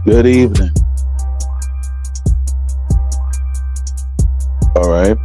Good evening. All right.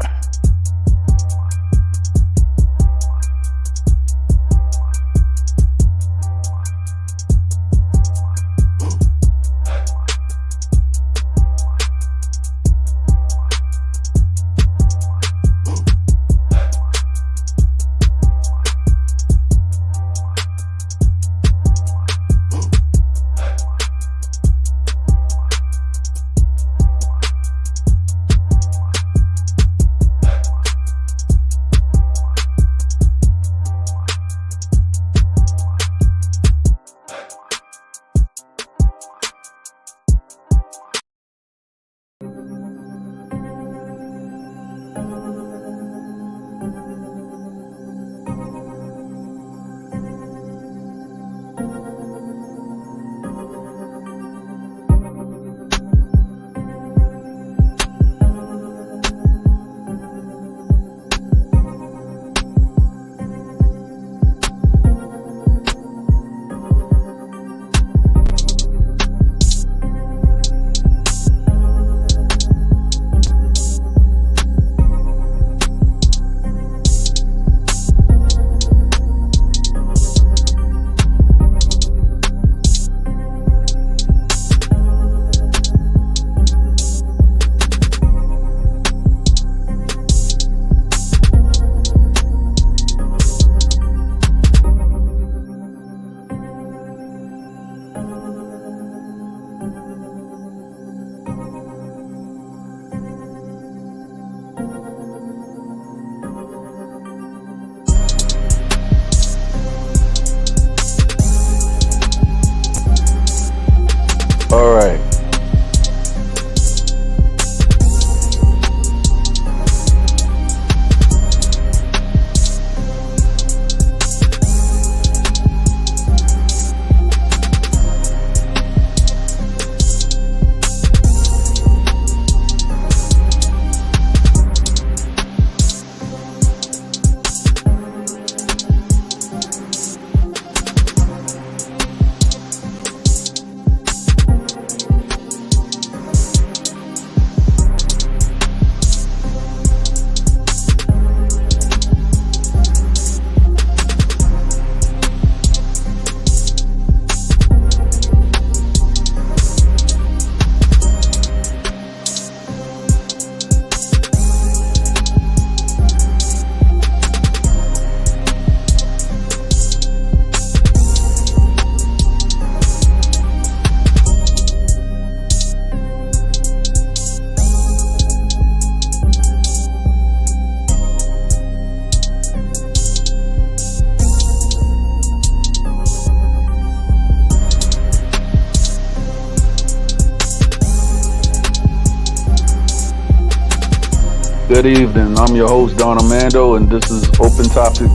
Good evening. I'm your host, Don Armando, and this is Open Topics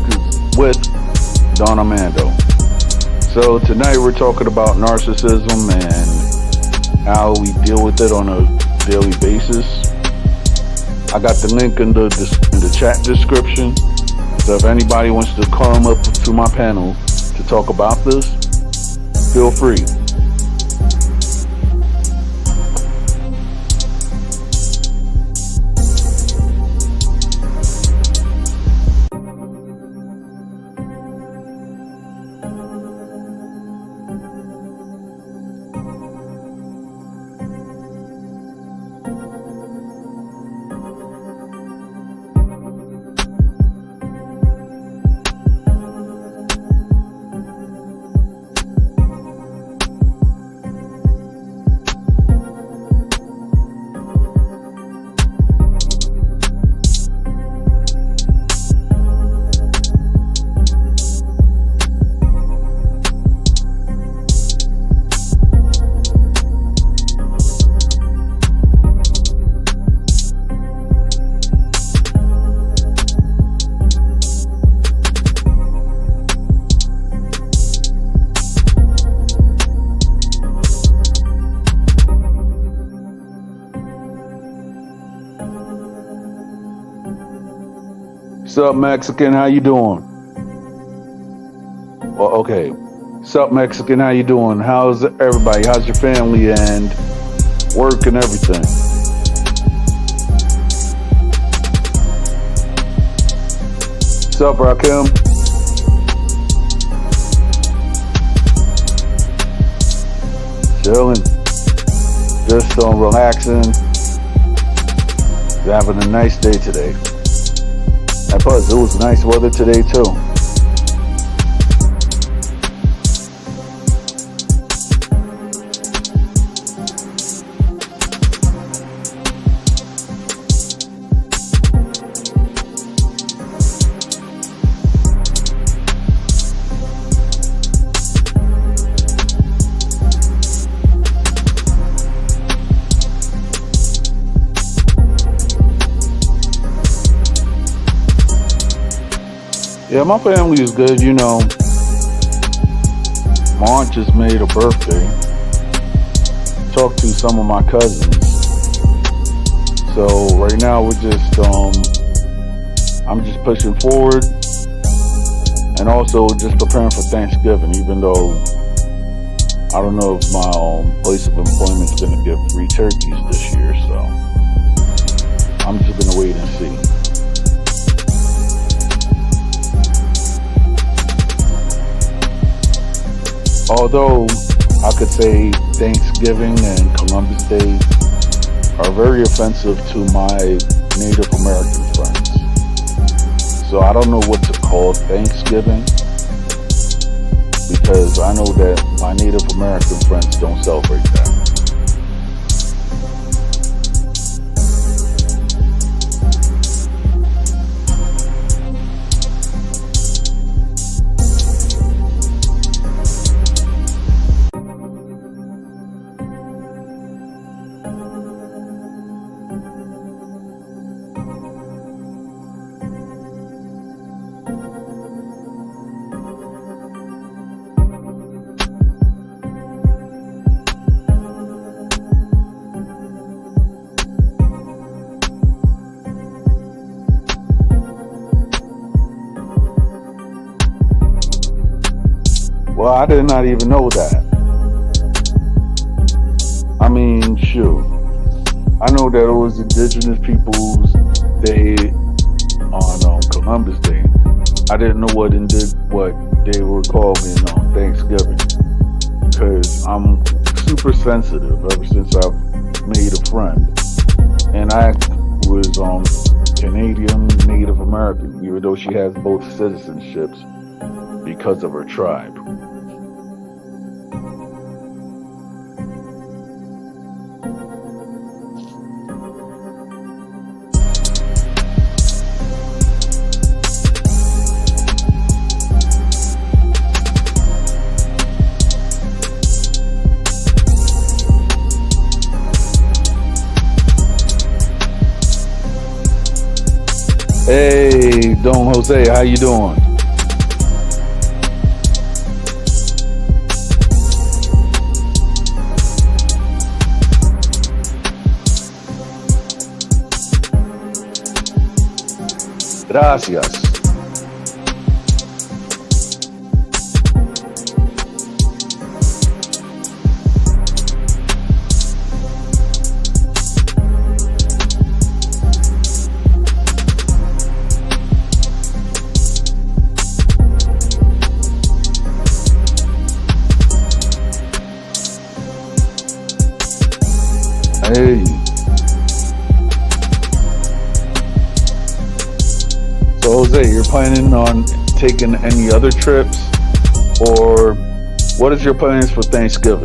with Don Armando. So tonight we're talking about narcissism and how we deal with it on a daily basis. I got the link in the chat description. So if anybody wants to come up to my panel to talk about this, feel free. Sup, Mexican? How you doing? Well, okay. Sup, Mexican? How you doing? How's everybody? How's your family and work and everything? Sup, Rakim? Chilling. Just relaxing. Having a nice day today. And plus, it was nice weather today too. Yeah, my family is good, you know. My aunt just made a birthday. Talked to some of my cousins. So right now we're just I'm just pushing forward and also just preparing for Thanksgiving, even though I don't know if my place of employment is gonna give free turkeys this year, so I'm just gonna wait and see. Although I could say Thanksgiving and Columbus Day are very offensive to my Native American friends. So I don't know what to call Thanksgiving because I know that my Native American friends don't celebrate that. Well, I did not even know that. I mean, shoot. I know that it was Indigenous Peoples Day on Columbus Day. I didn't know what they were calling on Thanksgiving because I'm super sensitive ever since I've made a friend. And I was Canadian Native American, even though she has both citizenships because of her tribe. Hey, Don Jose, how you doing? Gracias. Hey, so Jose, you're planning on taking any other trips, or what is your plans for Thanksgiving?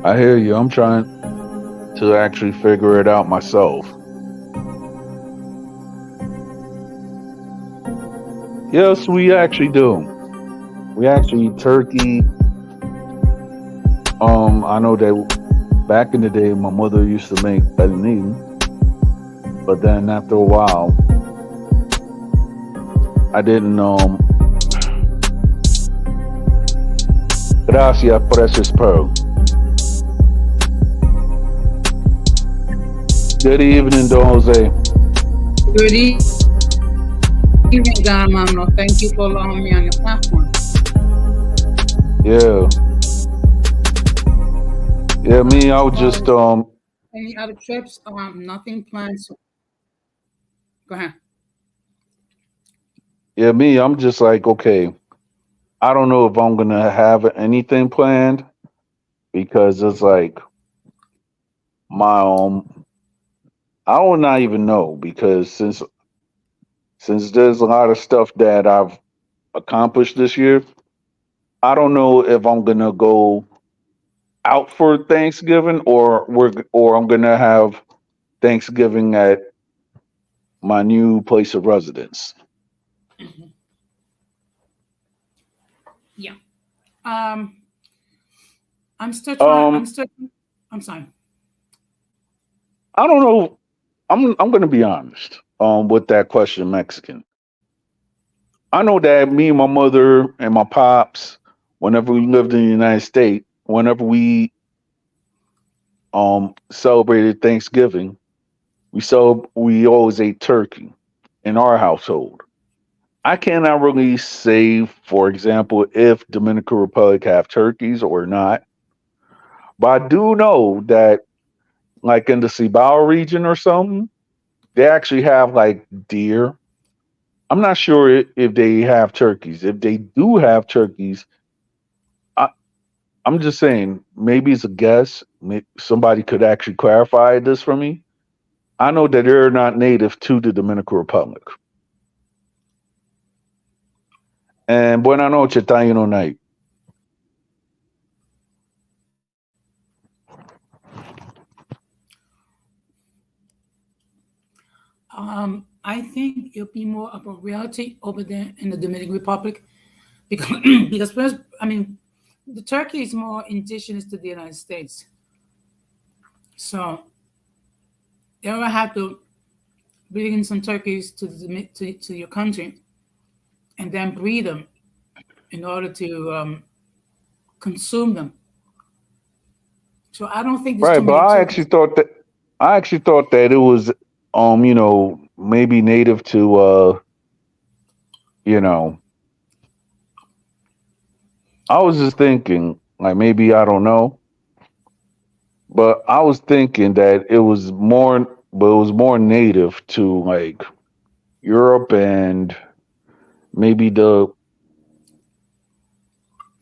I hear you. I'm trying to actually figure it out myself. Yes, we actually do. We actually eat turkey. I know that back in the day, my mother used to make pernil, but then after a while, I didn't. Gracias, precious pearl. Good evening, Don Jose. Good evening, Armando. Thank you for allowing me on your platform. Yeah, yeah. Me, I was Uh, just any other trips? Nothing planned. So go ahead. yeah, me. I'm just like, okay. I don't know if I'm gonna have anything planned because it's like my I will not even know because since there's a lot of stuff that I've accomplished this year, I don't know if I'm gonna go out for Thanksgiving or I'm gonna have Thanksgiving at my new place of residence. Yeah. Um, I'm still trying. I'm Um, still. I'm sorry. I don't know. I'm gonna be honest. With that question, Mexican. I know that me and my mother and my pops, whenever we lived in the United States, whenever we celebrated Thanksgiving, we always ate turkey in our household. I cannot really say, for example, if Dominican Republic have turkeys or not, but I do know that, like in the Cibao region or something, they actually have like deer. I'm not sure if they have turkeys. If they do have turkeys, I, I'm just saying maybe it's a guess. Somebody could actually clarify this for me. I know that they're not native to the Dominican Republic. And buena noche, Taino night. I think it'll be more of a reality over there in the Dominican Republic because because first, I mean, the turkey is more indigenous to the United States, so they will have to bring in some turkeys to your country and then breed them in order to consume them. So I don't think there's Right, too but many turkeys. I actually thought that it was maybe native to you know, I was just thinking like maybe I don't know. But I was thinking that but it was more native to like Europe and maybe the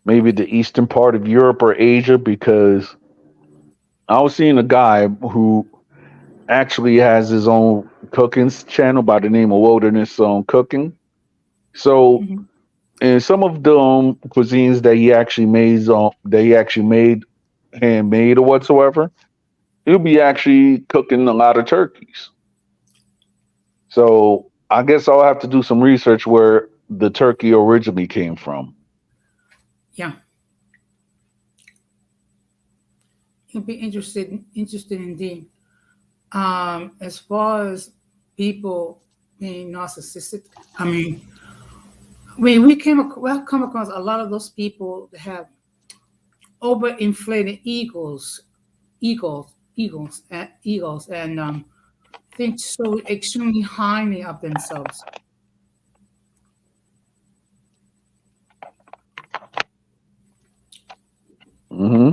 maybe the eastern part of Europe or Asia because I was seeing a guy who actually has his own cooking channel by the name of Wilderness Cooking. So Mhm. in some of the cuisines that he actually made handmade or whatsoever, he'll be actually cooking a lot of turkeys. So I guess I'll have to do some research where the turkey originally came from. Yeah, you'd be interested indeed. As far as people being narcissistic, I mean, we've come across a lot of those people that have overinflated egos, and think so extremely highly of themselves. Hmm.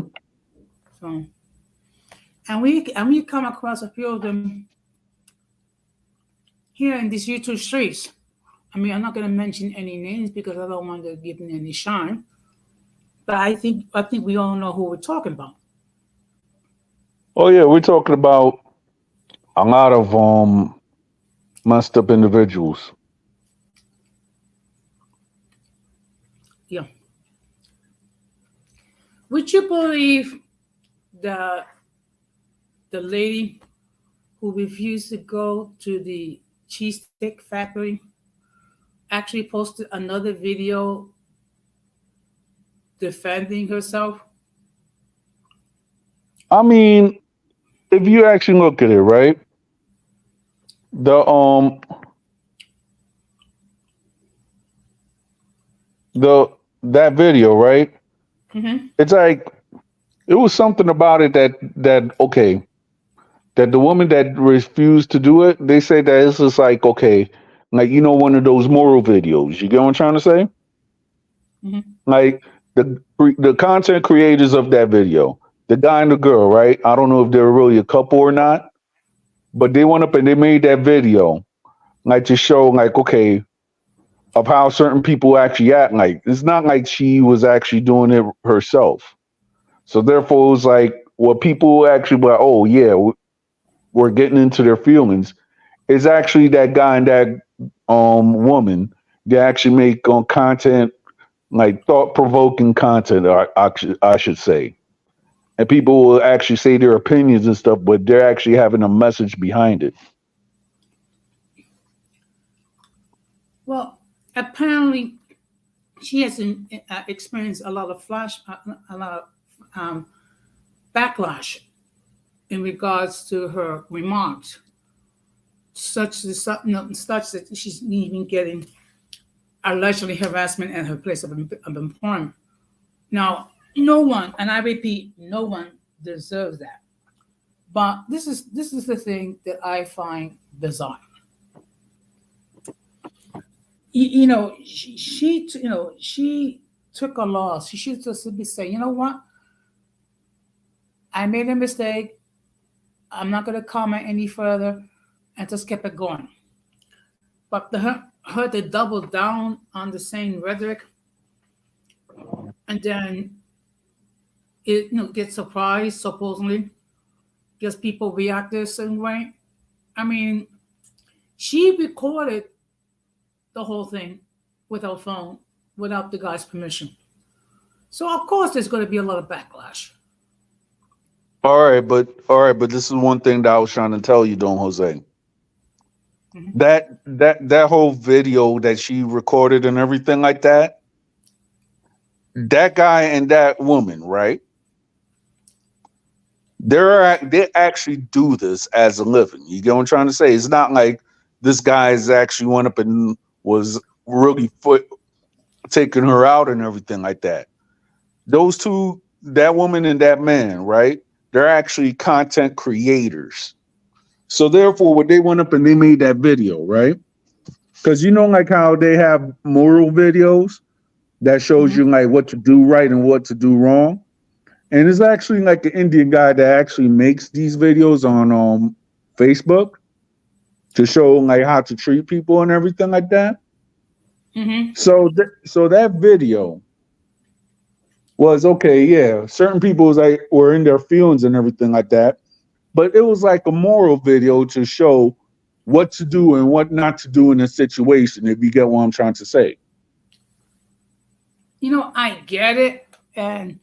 So, and we come across a few of them here in these YouTube streets. I mean, I'm not going to mention any names because I don't want to give them any shine. But I think we all know who we're talking about. Oh yeah, we're talking about a lot of messed up individuals. Yeah. Would you believe the the lady who refused to go to the cheesesteak factory actually posted another video defending herself? I mean, if you actually look at it, right, the the that video, right, Hmm. it's like it was something about it that okay, that the woman that refused to do it, they say that it's just like okay, like one of those moral videos. You get what I'm trying to say? Hmm. Like the content creators of that video, the guy and the girl, right? I don't know if they're really a couple or not, but they went up and they made that video like to show like okay of how certain people actually act. Like it's not like she was actually doing it herself. So therefore, it was like what people actually were like, oh yeah, we're getting into their feelings. Is actually that guy and that woman. They actually make content like thought provoking content. I should say, and people will actually say their opinions and stuff, but they're actually having a message behind it. Well, apparently she has experienced a lot of um, backlash in regards to her remarks, such that she's even getting allegedly harassment at her place of employment. Now, no one, and I repeat, no one deserves that. But this is the thing that I find bizarre. She took a loss. She should just simply say, you know what, I made a mistake. I'm not going to comment any further, and just kept it going. But her to double down on the same rhetoric, and then get surprised supposedly because people react a certain way. I mean, she recorded the whole thing with her phone without the guy's permission. So of course there's going to be a lot of backlash. All right, but this is one thing that I was trying to tell you, Don Jose. Hmm. That whole video that she recorded and everything like that, that guy and that woman, right? They actually do this as a living. You get what I'm trying to say? It's not like this guy's actually went up and was really taking her out and everything like that. Those two, that woman and that man, right? They're actually content creators. So therefore, when they went up and they made that video, right? Because like how they have moral videos that shows Hmm. you like what to do right and what to do wrong. And it's actually like an Indian guy that actually makes these videos on Facebook to show like how to treat people and everything like that. Mm-hmm. So that video was okay. Yeah, certain people was like were in their feelings and everything like that, but it was like a moral video to show what to do and what not to do in a situation. If you get what I'm trying to say. I get it. And,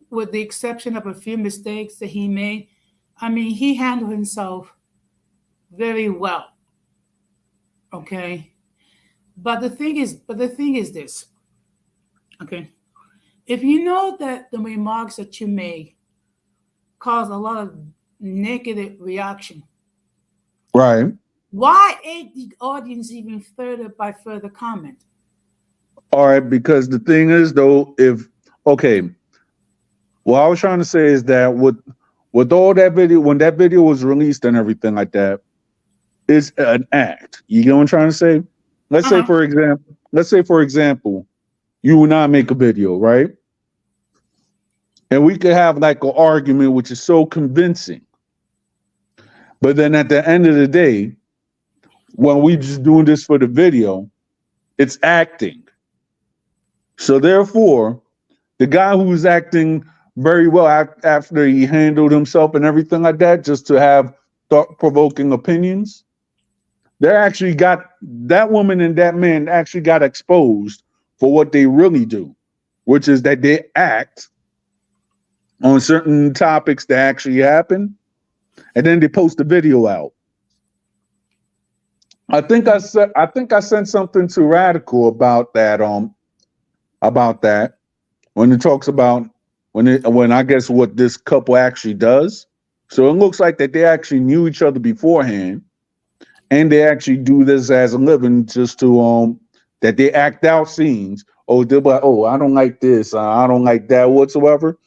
with the exception of a few mistakes that he made, I mean, he handled himself very well. Okay. But the thing is this. Okay. If you know that the remarks that you made cause a lot of negative reaction, Right. why ain't the audience even further by further comment? All right. Because the thing is, though, if okay, what I was trying to say is that with all that video, when that video was released and everything like that, it's an act. You get what I'm trying to say? Let's say, Uh-huh. for example, you and I make a video, right? And we could have like an argument which is so convincing. But then at the end of the day, when we just doing this for the video, it's acting. So therefore, the guy who's acting very well after he handled himself and everything like that, just to have thought provoking opinions, they actually got that woman and that man actually got exposed for what they really do, which is that they act on certain topics that actually happen, and then they post the video out. I think I sent something to Radical about that when it talks about when I guess what this couple actually does. So it looks like that they actually knew each other beforehand, and they actually do this as a living, just to that they act out scenes. Oh, they're like, oh, I don't like this, I don't like that whatsoever.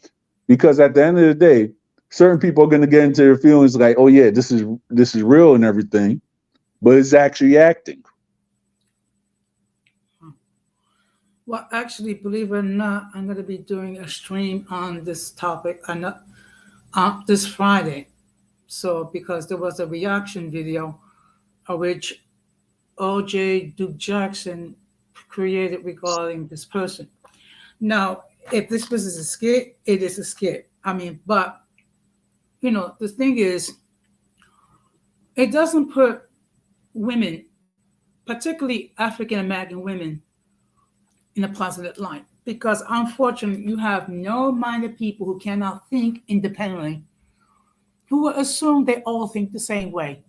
Because at the end of the day, certain people are going to get into their feelings like, oh yeah, this is real and everything, but it's actually acting. Well, actually, believe it or not, I'm going to be doing a stream on this topic this Friday. So, because there was a reaction video which OJ Duke Jackson created regarding this person. Now, if this was a skit, it is a skit. I mean, but the thing is, it doesn't put women, particularly African American women, in a positive light. Because unfortunately, you have no-minded people who cannot think independently, who will assume they all think the same way,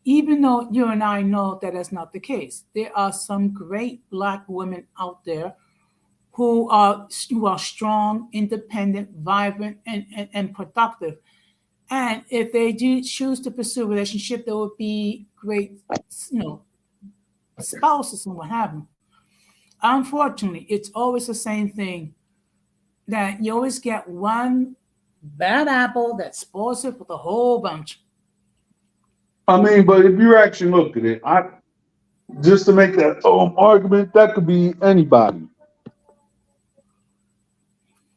even though you and I know that that's not the case. There are some great black women out there who are strong, independent, vibrant, and productive. And if they do choose to pursue a relationship, they will be great, you know, spouses and what have you. Unfortunately, it's always the same thing that you always get one bad apple that spoils it with a whole bunch. I mean, but if you actually look at it, I just to make that argument, that could be anybody.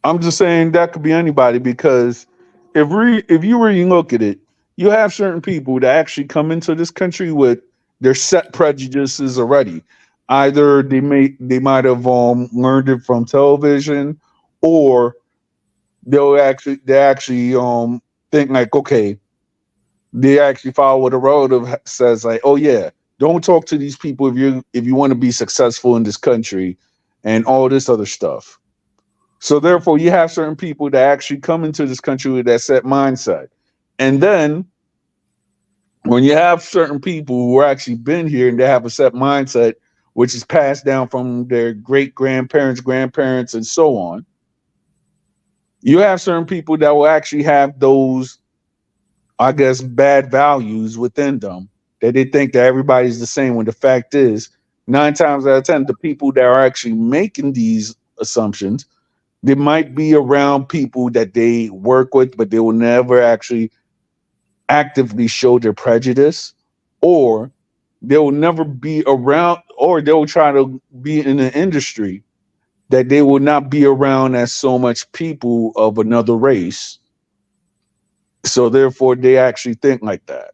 I'm just saying that could be anybody because if you really look at it, you have certain people that actually come into this country with their set prejudices already. Either they might have learned it from television, or they actually think like, okay, they actually follow what a relative says, like, oh yeah, don't talk to these people if you want to be successful in this country and all this other stuff. So therefore, you have certain people that actually come into this country with that set mindset. And then when you have certain people who are actually been here and they have a set mindset, which is passed down from their great grandparents, grandparents, and so on, you have certain people that will actually have those, I guess, bad values within them, that they think that everybody's the same. When the fact is, 9 times out of 10, the people that are actually making these assumptions, they might be around people that they work with, but they will never actually actively show their prejudice, or they will never be around, or they will try to be in an industry that they will not be around as so much people of another race. So therefore, they actually think like that.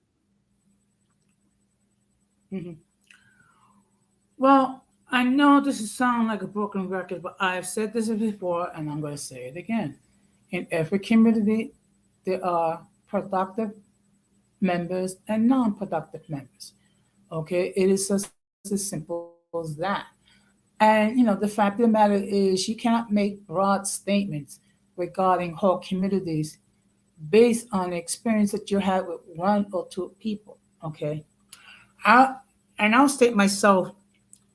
Mhm. Well, I know this is sound like a broken record, but I've said this before and I'm going to say it again. In every community, there are productive members and non-productive members. Okay, it is as simple as that. And the fact of the matter is, you cannot make broad statements regarding whole communities based on the experience that you had with one or two people. Okay, I and I'll state myself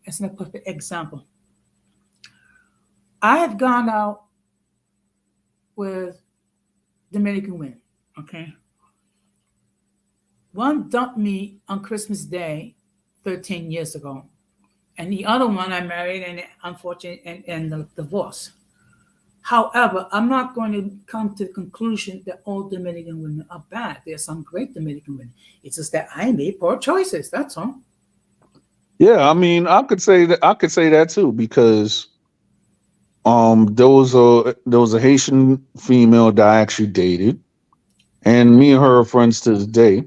as a perfect example. I have gone out with Dominican women. Okay, one dumped me on Christmas Day 13 years ago, and the other one I married and unfortunately and the divorce. However, I'm not going to come to the conclusion that all Dominican women are bad. There's some great Dominican women. It's just that I made poor choices. That's all. Yeah, I mean, I could say that. I could say that too because there was a Haitian female that I actually dated, and me and her are friends to this day.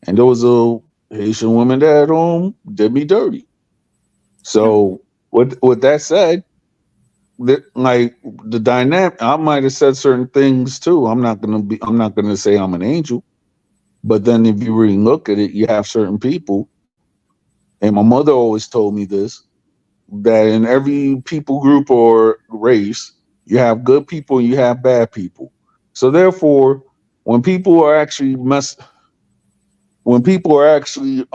And there was a Haitian woman that did me dirty. Yeah. So with that said, like the dynamic, I might have said certain things too. I'm not gonna say I'm an angel, but then if you really look at it, you have certain people, and my mother always told me this, that in every people group or race, you have good people and you have bad people. So therefore, when people are actually when people are actually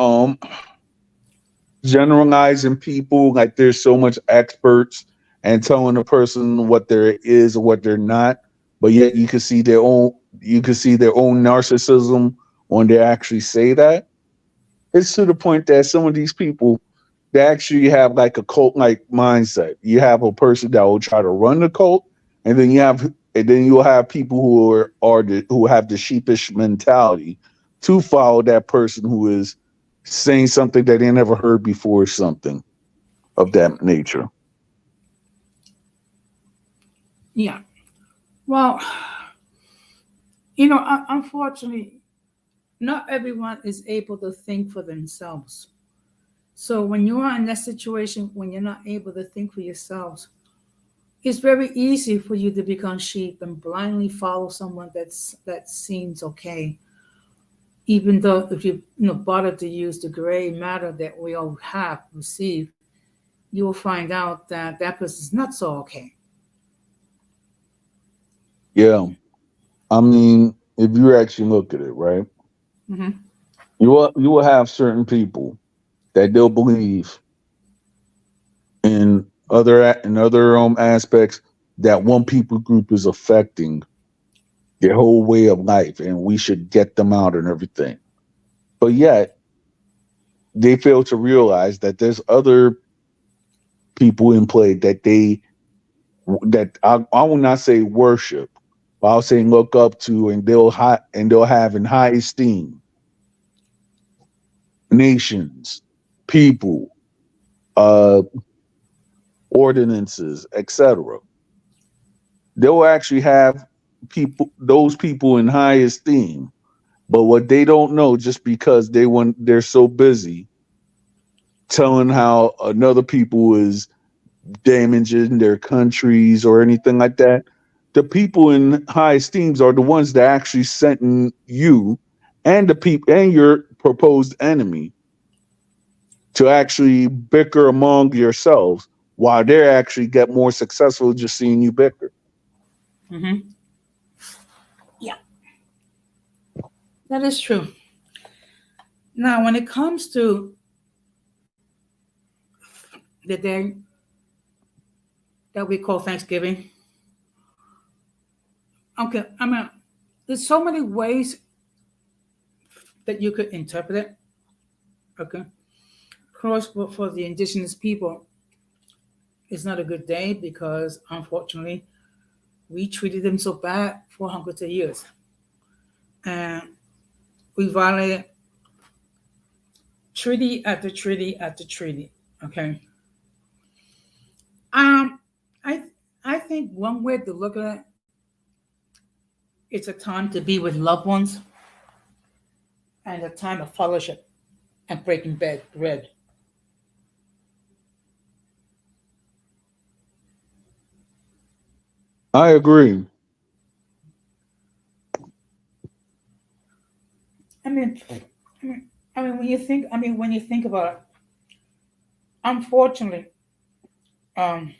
generalizing people like there's so much experts and telling a person what there is or what they're not, but yet you can see their own narcissism when they actually say that. It's to the point that some of these people, they actually have like a cult like mindset. You have a person that will try to run the cult, and then you'll have people who have the sheepish mentality to follow that person who is saying something that they never heard before, something of that nature. Yeah. Well, unfortunately, not everyone is able to think for themselves. So when you are in that situation, when you're not able to think for yourselves, it's very easy for you to become sheep and blindly follow someone that seems okay, even though if you bother to use the gray matter that we all have received, you will find out that that person is not so okay. Yeah, I mean, if you actually look at it, right, Hmm. you will have certain people that they'll believe in other aspects that one people group is affecting their whole way of life and we should get them out and everything. But yet they fail to realize that there's other people in play I will not say worship, but I'll say look up to, and they'll have in high esteem nations, people, uh ordinances, etc. They'll actually have those people in high esteem. But what they don't know, just because they're so busy telling how another people is damaging their countries or anything like that, the people in high esteems are the ones that actually sent you and the people and your proposed enemy to actually bicker among yourselves while they actually get more successful just seeing you bicker. Hmm. Yeah, that is true. Now, when it comes to the day that we call Thanksgiving, okay, I mean, there's so many ways that you could interpret it. Okay, of course, for the indigenous people, it's not a good day because unfortunately we treated them so bad for hundreds of years, and we violated treaty after treaty after treaty. Okay, um, I I think one way to look at it, it's a time to be with loved ones and a time of fellowship and breaking bread. I agree. I mean, I mean, when you think about it, unfortunately, um,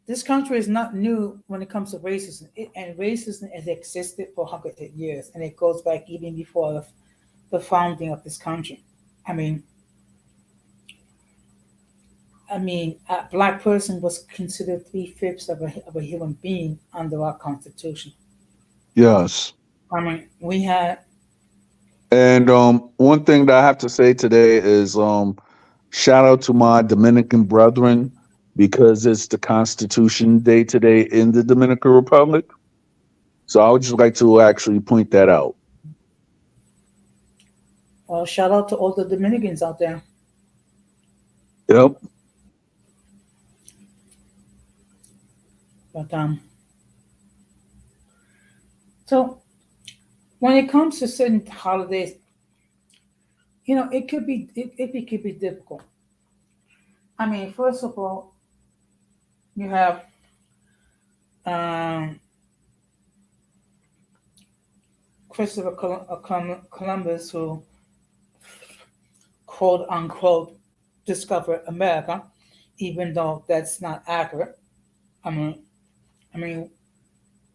this country is not new when it comes to racism, and racism has existed for hundreds of years, and it goes back even before the founding of this country. I mean, a black person was considered three-fifths of a human being under our Constitution. Yes. I mean, we had, And one thing that I have to say today is shout out to my Dominican brethren because it's the Constitution Day today in the Dominican Republic. So I would just like to actually point that out. well, shout out to all the Dominicans out there. Yep. But so when it comes to certain holidays, it could be difficult. I mean, first of all, you have um, Columbus, who quote unquote discovered America, even though that's not accurate. I mean, I mean,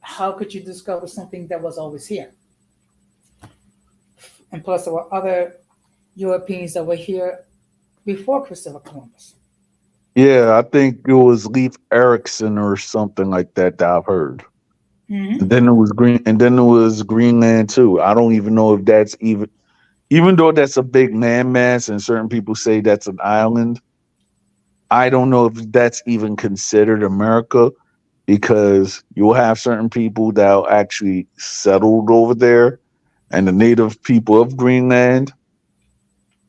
how could you discover something that was always here? And plus, there were other Europeans that were here before Christopher Columbus. Yeah, I think it was Leif Erikson or something like that I've heard. Hmm. And then it was Greenland too. I don't even know if that's even though that's a big landmass and certain people say that's an island. I don't know if that's even considered America because you'll have certain people that actually settled over there and the native people of Greenland.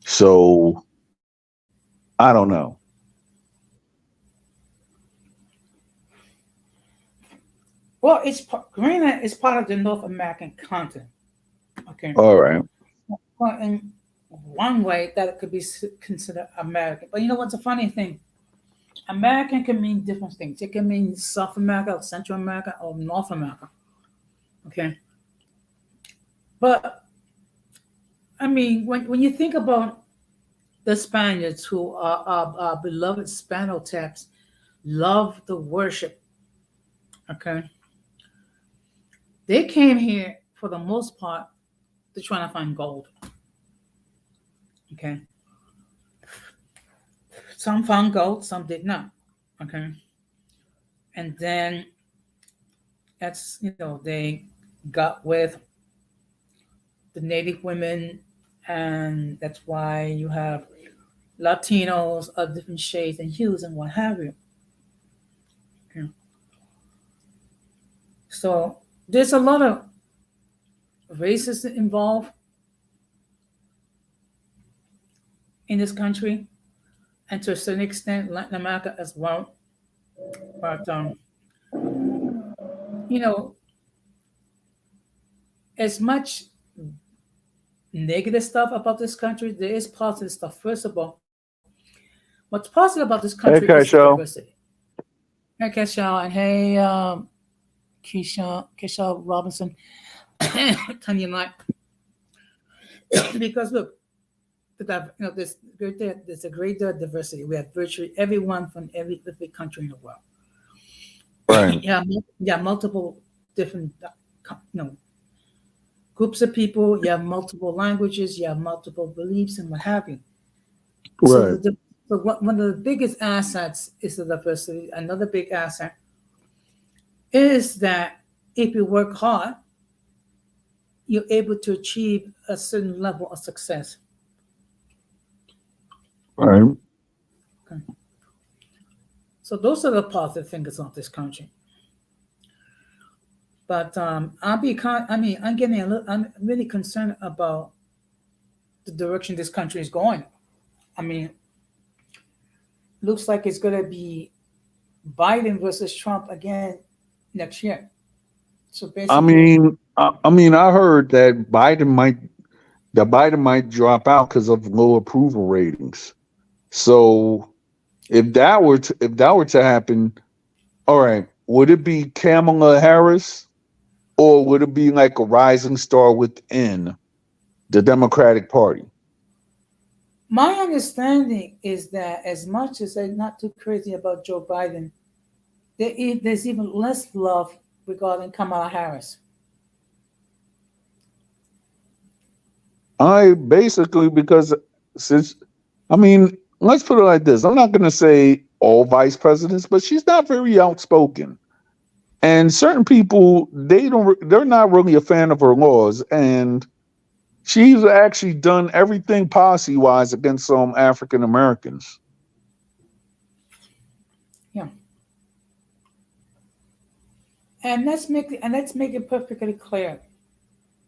So I don't know. Well, Greenland is part of the North American continent. Okay. All right. Well, in one way, that it could be considered American. But you know what's a funny thing? American can mean different things. It can mean South America, or Central America, or North America. Okay. But when you think about the Spaniards, who are our beloved Spaniel taps, love the worship. Okay. They came here for the most part to try to find gold. Okay. Some found gold, some did not. Okay. And then they got with the native women, and that's why you have Latinos of different shades and hues and what have you. Okay. So there's a lot of racism involved in this country, and to a certain extent, Latin America as well. But you know, as much negative stuff about this country, there is positive stuff. First of all, what's positive about this country is the Okay, show. diversity. Hey, Kesha, and hey, Keisha Robinson, Tanya Knight. Because look, there's a great diversity. We have virtually everyone from every country in the world. Right. Yeah, multiple different, you know, groups of people. You have multiple languages. You have multiple beliefs and what have you. So Right. one of the biggest assets is the diversity. Another big asset is that if you work hard, you're able to achieve a certain level of success. Right. Okay. So those are the positive things of this country. But I'm really concerned about the direction this country is going. I mean, looks like it's gonna be Biden versus Trump again next year. So I basically, mean, I heard that Biden might drop out because of low approval ratings. So if that were to happen, all right, would it be Kamala Harris or would it be like a rising star within the Democratic Party? my understanding is that as much as I'm not too crazy about Joe Biden, there's even less love regarding Kamala Harris. I basically because since I mean, let's put it like this. I'm not going to say all vice presidents, but she's not very outspoken. And certain people, they're not really a fan of her laws. And she's actually done everything policy wise against some African Americans. Yeah, and let's make it perfectly clear.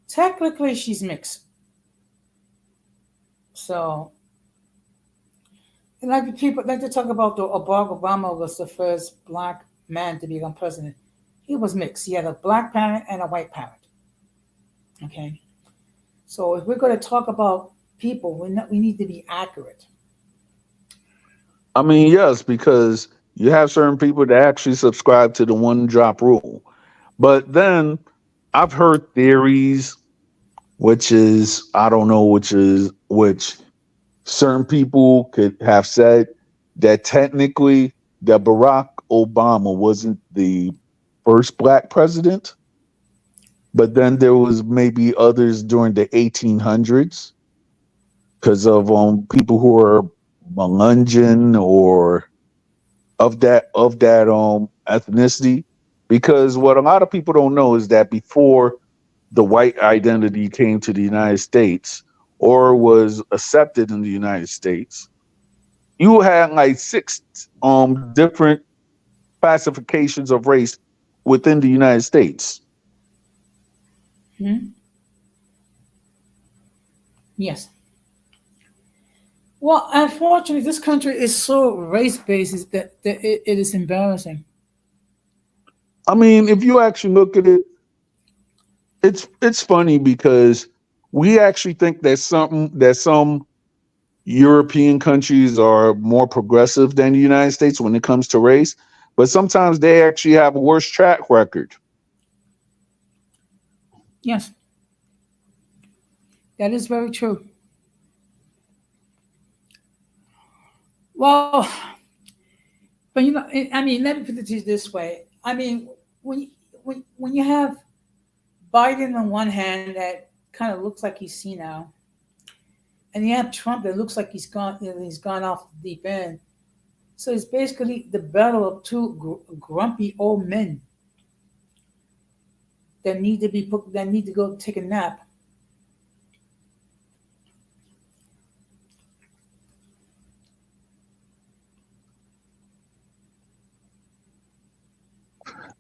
Technically, she's mixed. So, and like people like to talk about the Barack Obama was the first black man to become president. He was mixed. He had a black parent and a white parent. Okay, so if we're going to talk about people, we need to be accurate. I mean, yes, because you have certain people that actually subscribe to the one drop rule. But then I've heard theories, which is, I don't know, which certain people could have said that technically that Barack Obama wasn't the first black president, but then there was maybe others during the 1800s because of people who were Melungeon or of that ethnicity. Because what a lot of people don't know is that before the white identity came to the United States or was accepted in the United States, you had like six different classifications of race within the United States. Hmm? Yes. Well, unfortunately, this country is so race based that it is embarrassing. I mean, if you actually look at it, it's funny because we actually think that some European countries are more progressive than the United States when it comes to race, but sometimes they actually have a worse track record. Yes, that is very true. Well, but I mean, let me put it to you this way. I mean, when you, when you have Biden on one hand that kind of looks like he's senile, and you have Trump that looks like he's gone off the deep end. So it's basically the battle of two grumpy old men that need to go take a nap.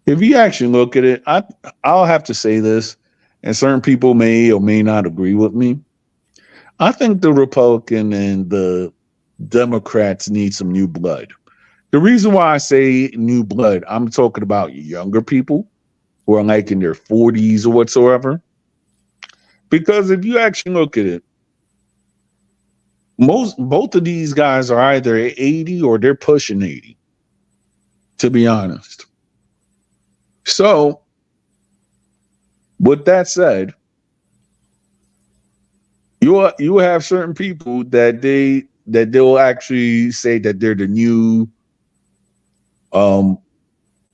If you actually look at it, I'll have to say this, and certain people may or may not agree with me. I think the Republican and the Democrats need some new blood. The reason why I say new blood, I'm talking about younger people who are like in their 40s or whatsoever. Because if you actually look at it, most both of these guys are either 80 or they're pushing 80, to be honest. So, with that said, you have certain people that they'll actually say that they're the new um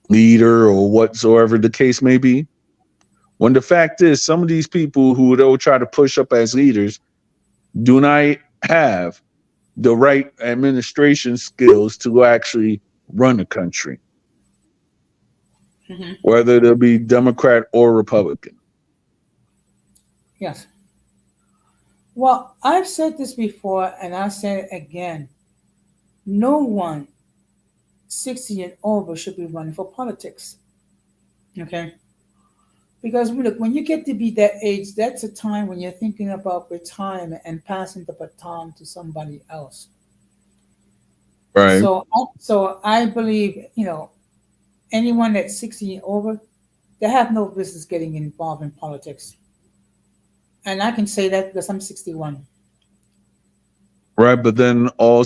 leader or whatsoever the case may be. When the fact is, some of these people who they'll try to push up as leaders do not have the right administration skills to actually run a country, Hmm. whether they'll be Democrat or Republican. Yes. Well, I've said this before, and I'll say it again. No one 60 and over should be running for politics. Okay. Because look, when you get to be that age, that's a time when you're thinking about retirement and passing the baton to somebody else. Right. So I believe, anyone that's 60 and over, they have no business getting involved in politics. And I can say that because I'm 61. Right. But then all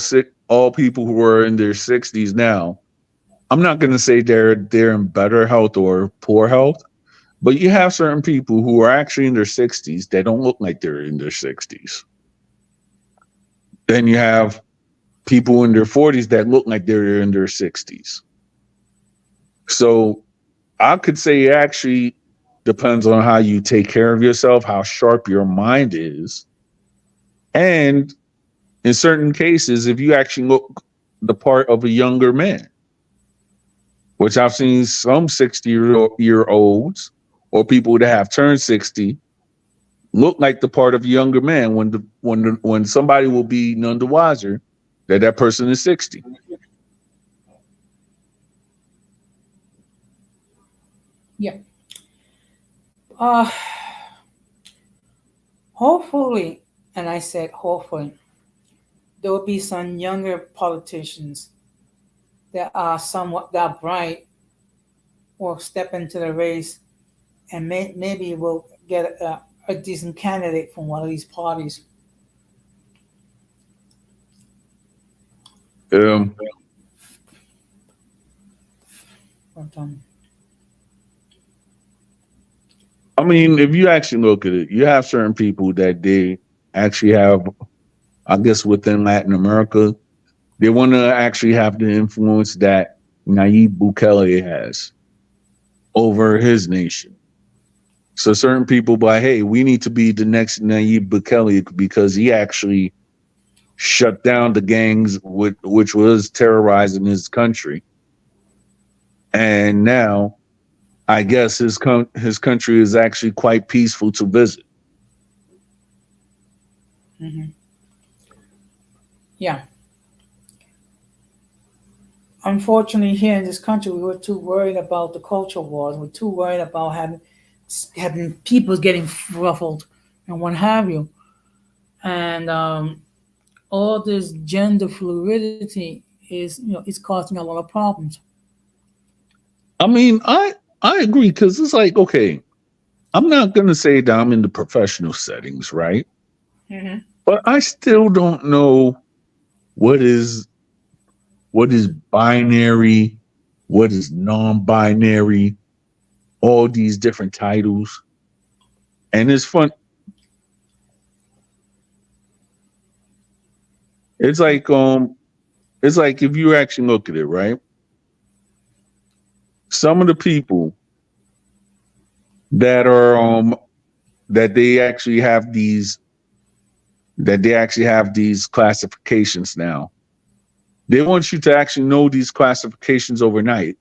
people who are in their 60s now, I'm not going to say they're in better health or poor health, but you have certain people who are actually in their 60s. They don't look like they're in their 60s. Then you have people in their 40s that look like they're in their 60s. So I could say it actually depends on how you take care of yourself, how sharp your mind is, and in certain cases, if you actually look the part of a younger man, which I've seen some 60-year olds or people that have turned 60 look like the part of a younger man when somebody will be none the wiser that that person is 60. Yeah. Uh, Hopefully, and I said hopefully, there will be some younger politicians that are somewhat that bright will step into the race and maybe we'll get a decent candidate from one of these parties. Um, But, I mean, if you actually look at it, you have certain people that they actually have, I guess, within Latin America, they want to actually have the influence that Nayib Bukele has over his nation. So certain people by, hey, we need to be the next Nayib Bukele because he actually shut down the gangs which was terrorizing his country. And now I guess his country is actually quite peaceful to visit. mhm. Yeah. Unfortunately, here in this country, we were too worried about the culture wars. We're too worried about having people getting ruffled and what have you. And all this gender fluidity is causing a lot of problems. I mean, I agree because it's like, okay, I'm not gonna say that I'm in the professional settings, right? Hmm. But I still don't know what is what is binary, what is non-binary, all these different titles. And it's fun. It's like it's like if you actually look at it, right? Some of the people that are that they actually have these that they actually have these classifications now. They want you to actually know these classifications overnight.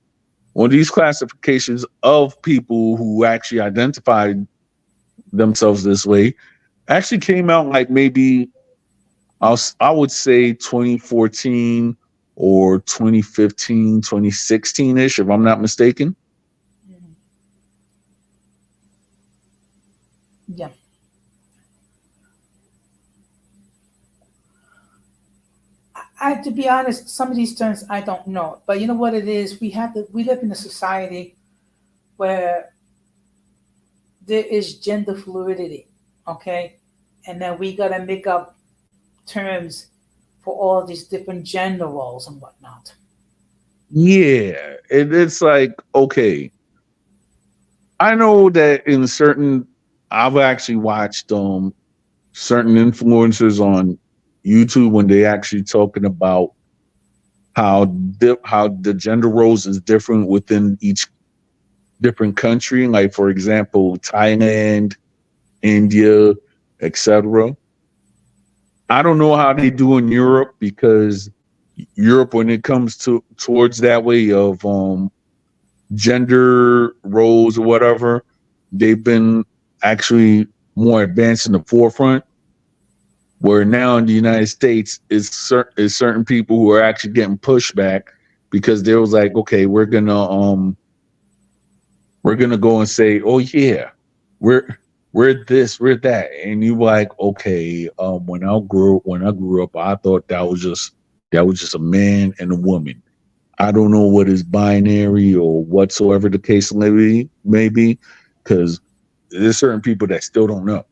Well, these classifications of people who actually identified themselves this way actually came out like maybe I would say 2014 or 2015, 2016 ish, if I'm not mistaken. Yeah. To be honest, some of these terms I don't know, but you know what it is. We live in a society where there is gender fluidity, okay, and then we gotta make up terms for all these different gender roles and whatnot. Yeah, it's like okay. I know that in certain, I've actually watched certain influencers on YouTube when they actually talking about how the gender roles is different within each different country. Like for example, Thailand, India, etc. I don't know how they do in Europe because Europe, when it comes to towards that way of gender roles or whatever, they've been actually more advanced in the forefront. Where now in the United States, is certain people who are actually getting pushback because they was like, okay, we're gonna go and say, oh yeah, we're we're this, we're that, and you like, okay, when I grew up, I thought that was just that was just a man and a woman. I don't know what is binary or whatsoever the case may be, because there's certain people that still don't know,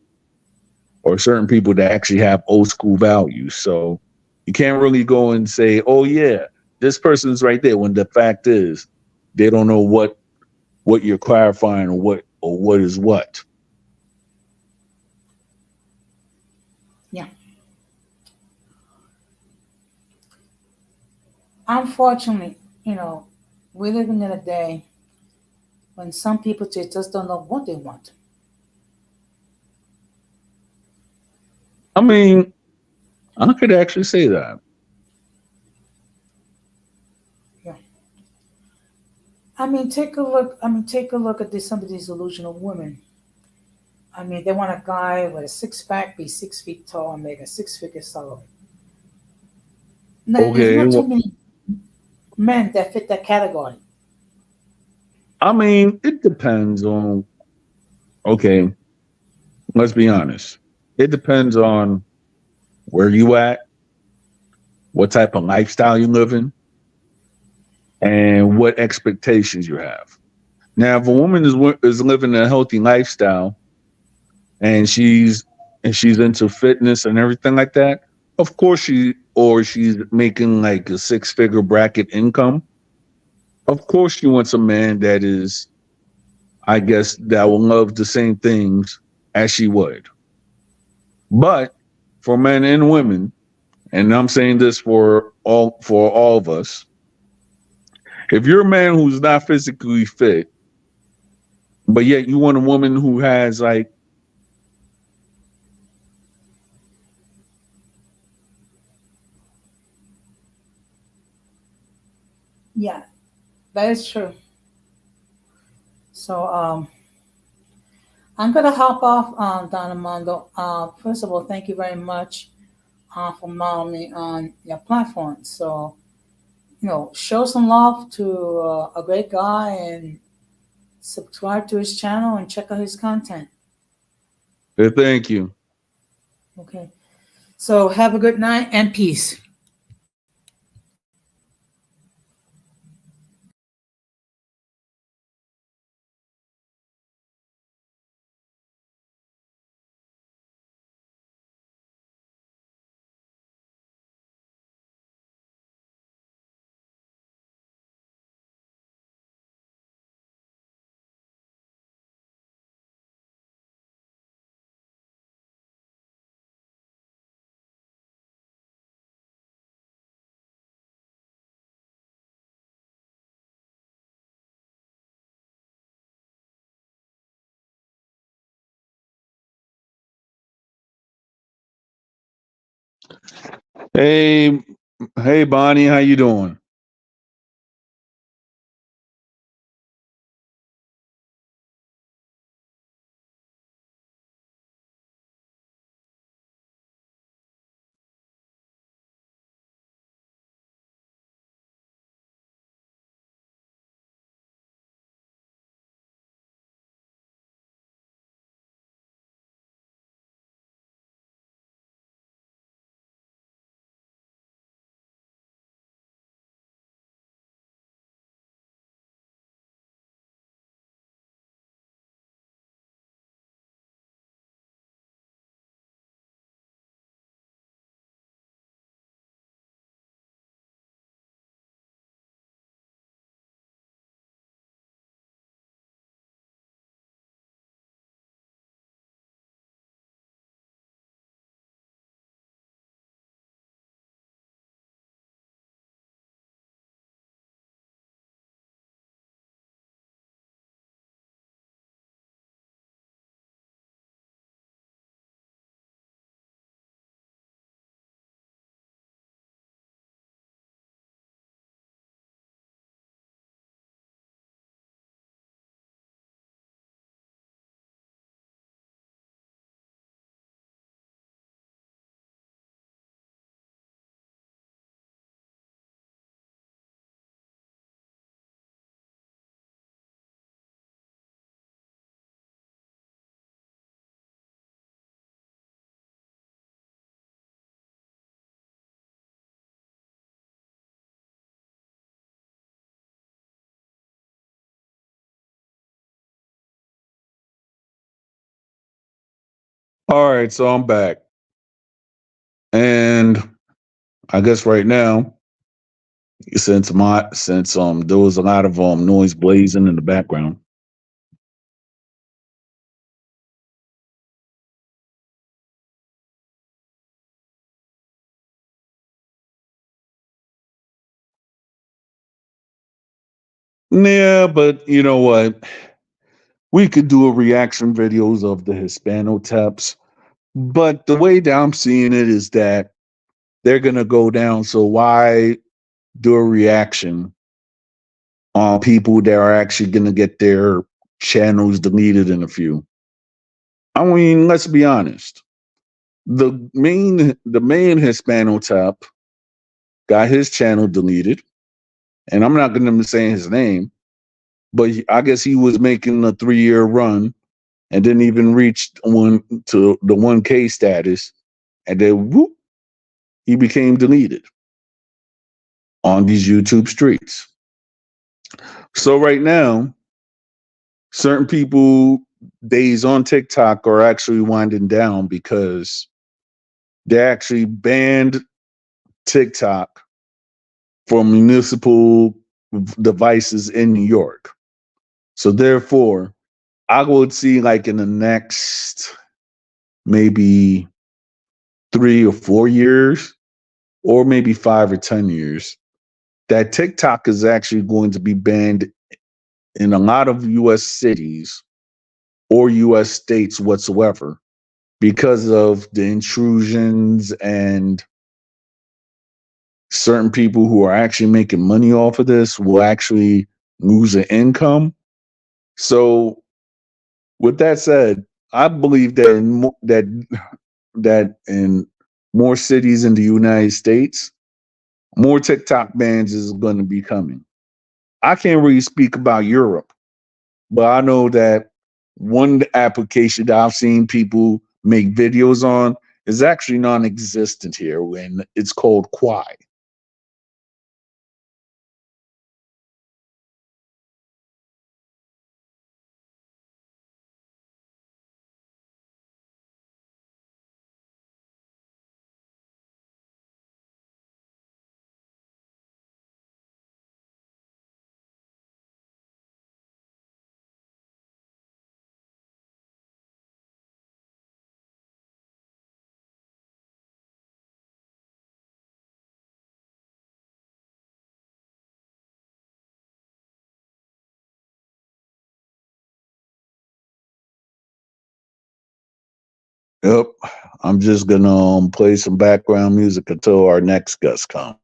or certain people that actually have old school values. So you can't really go and say, "Oh yeah, this person's right there," when the fact is they don't know what you're clarifying or what is what. Yeah. Unfortunately, you know, we're living in a day when some people just don't know what they want. I mean, I could actually say that. Yeah. Take a look. Take a look at some of these delusional women. They want a guy with a six pack, be 6 feet tall, and make a six-figure salary. Now, there's Okay, not too well, many men that fit that category. I mean, it depends on. Okay, let's be honest. It depends on where you at, what type of lifestyle you live in, and what expectations you have. Now, if a woman is living a healthy lifestyle and she's into fitness and everything like that, of course she's making like a six-figure bracket income. Of course, she wants a man that is, I guess, that will love the same things as she would. But for men and women, and I'm saying this for all of us, if you're a man who's not physically fit, but yet you want a woman who has like, Yeah, that is true. So, I'm gonna hop off, Don Armando. First of all, thank you very much for allowing me on your platform. So, show some love to a great guy and subscribe to his channel and check out his content. thank you. Okay. So have a good night and peace. Hey, hey, Bonnie, how you doing? All right, so I'm back. And I guess right now, since there was a lot of noise blazing in the background. Yeah, but you know what? We could do a reaction videos of the Hispano taps. But the way that I'm seeing it is that they're gonna go down. So why do a reaction on people that are actually gonna get their channels deleted in a few? I mean, let's be honest. The main Hispano tap got his channel deleted, and I'm not gonna say his name, but I guess he was making a 3-year run and didn't even reach one to the 1K status, and then whoop, he became deleted on these YouTube streets. So right now, certain people days on TikTok are actually winding down because they actually banned TikTok for municipal devices in New York. So therefore, I would see like in the next maybe 3 or 4 years, or maybe 5 or 10 years, that TikTok is actually going to be banned in a lot of US cities or US states whatsoever because of the intrusions and certain people who are actually making money off of this will actually lose an income. So, with that said, I believe that that in more cities in the United States, more TikTok bans is going to be coming. I can't really speak about Europe, but I know that one application that I've seen people make videos on is actually non-existent here, and it's called Quai. Yep, I'm just gonna play some background music until our next guest comes.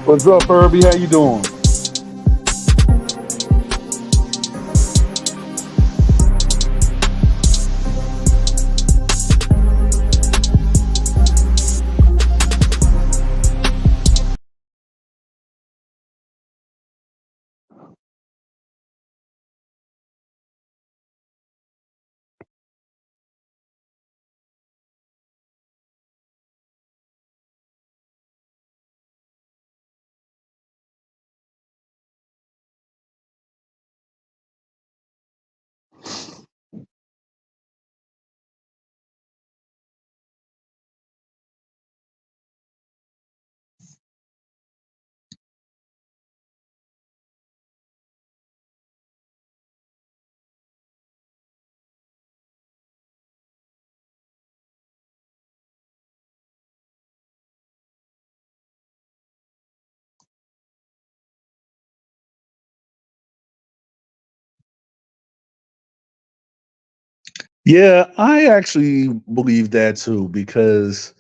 What's up, Herbie? How you doing? Yeah, I actually believe that too because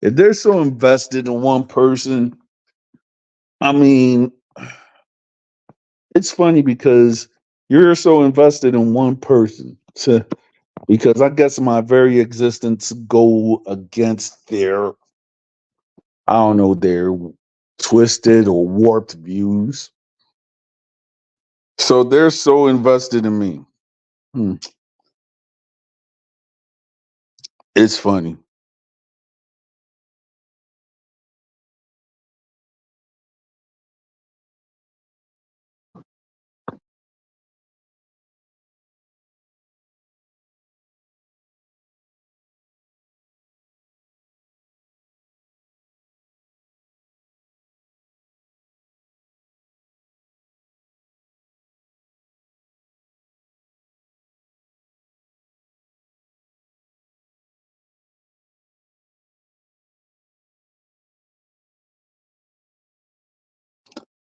if they're so invested in one person, I mean, it's funny because you're so invested in one person. Because I guess my very existence go against their, I don't know, their twisted or warped views. So they're so invested in me. Hmm, it's funny.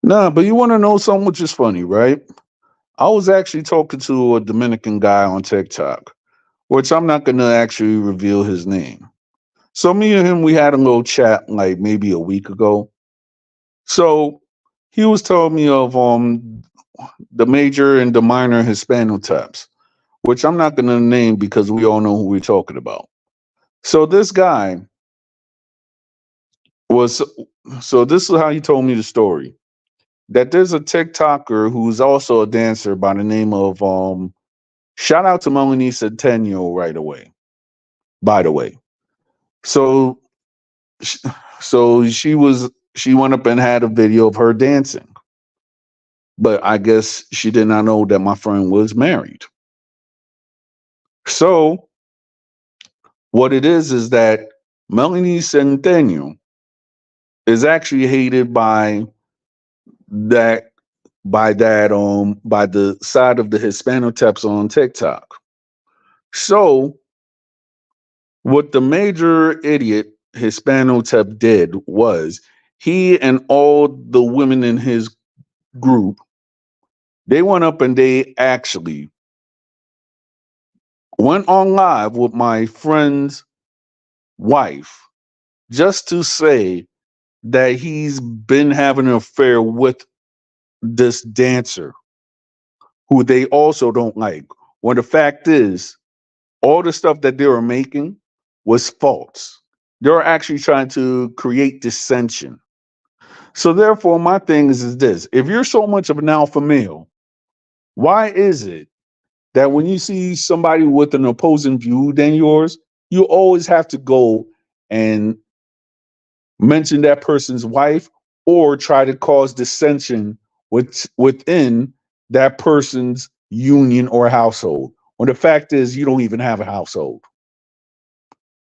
Nah, but you want to know something which is funny, right? I was actually talking to a Dominican guy on TikTok, which I'm not going to actually reveal his name. So me and him, we had a little chat like maybe a week ago. So he was telling me of the major and the minor Hispano taps, which I'm not going to name because we all know who we're talking about. So this guy was, so this is how he told me the story. That there's a TikToker who's also a dancer by the name of shout out to Melanie Centennial right away. By the way, so sh- so she went up and had a video of her dancing, but I guess she did not know that my friend was married. So what it is that Melanie Centennial is actually hated that by the side of the Hispano taps on TikTok. So what the major idiot Hispano tap did was he and all the women in his group, they went up and they actually went on live with my friend's wife just to say that he's been having an affair with this dancer who they also don't like. When the fact is, all the stuff that they were making was false. They were actually trying to create dissension. So therefore, my thing is this: if you're so much of an alpha male, why is it that when you see somebody with an opposing view than yours, you always have to go and mention that person's wife or try to cause dissension within that person's union or household? When the fact is, you don't even have a household.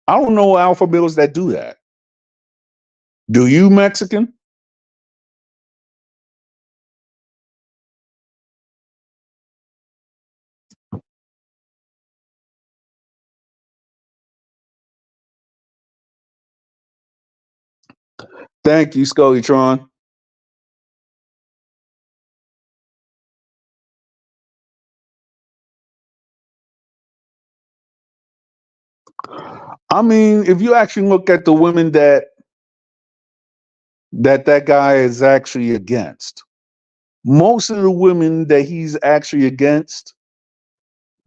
I don't know alpha males that do that. Do you, Mexican? Thank you, Scullytron. I mean, if you actually look at the women that that guy is actually against. Most of the women that he's actually against,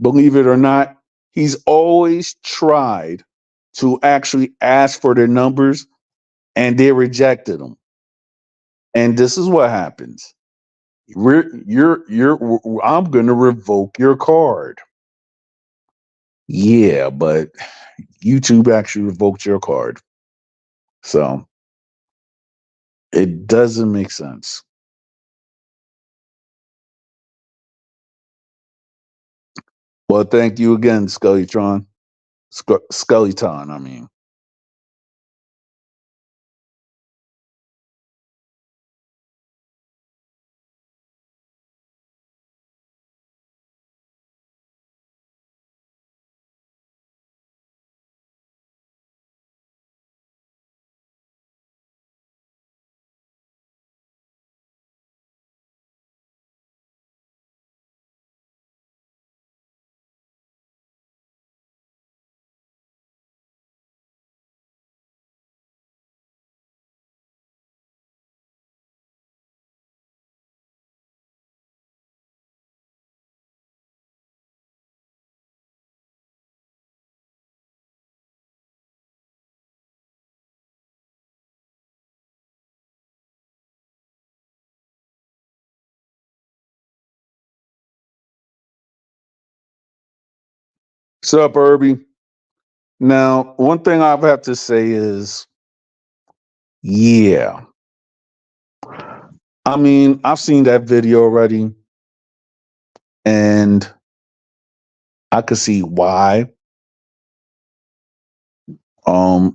believe it or not, he's always tried to actually ask for their numbers and they rejected them. And this is what happens. I'm going to revoke your card. Yeah, but YouTube actually revoked your card. So it doesn't make sense. Well, thank you again, Scullytron. Scullyton, I mean. What's up, Irby? Now, one thing I have to say is, yeah. I mean, I've seen that video already, and I could see um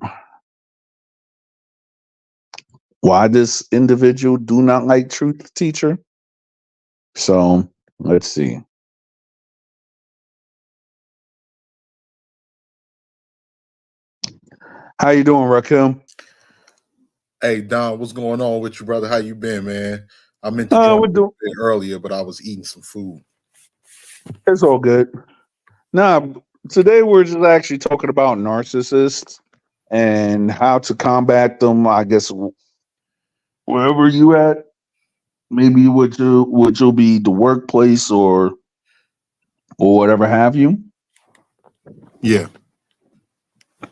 why this individual do not like truth teacher. So let's see. How you doing, Rakim? Hey Don, what's going on with you, brother? How you been, man? I meant to join We're a doing. bit earlier, but I was eating some food. It's all good. Nah, today we're just actually talking about narcissists and how to combat them. I guess wherever you at, maybe would you be the workplace or whatever have you. Yeah,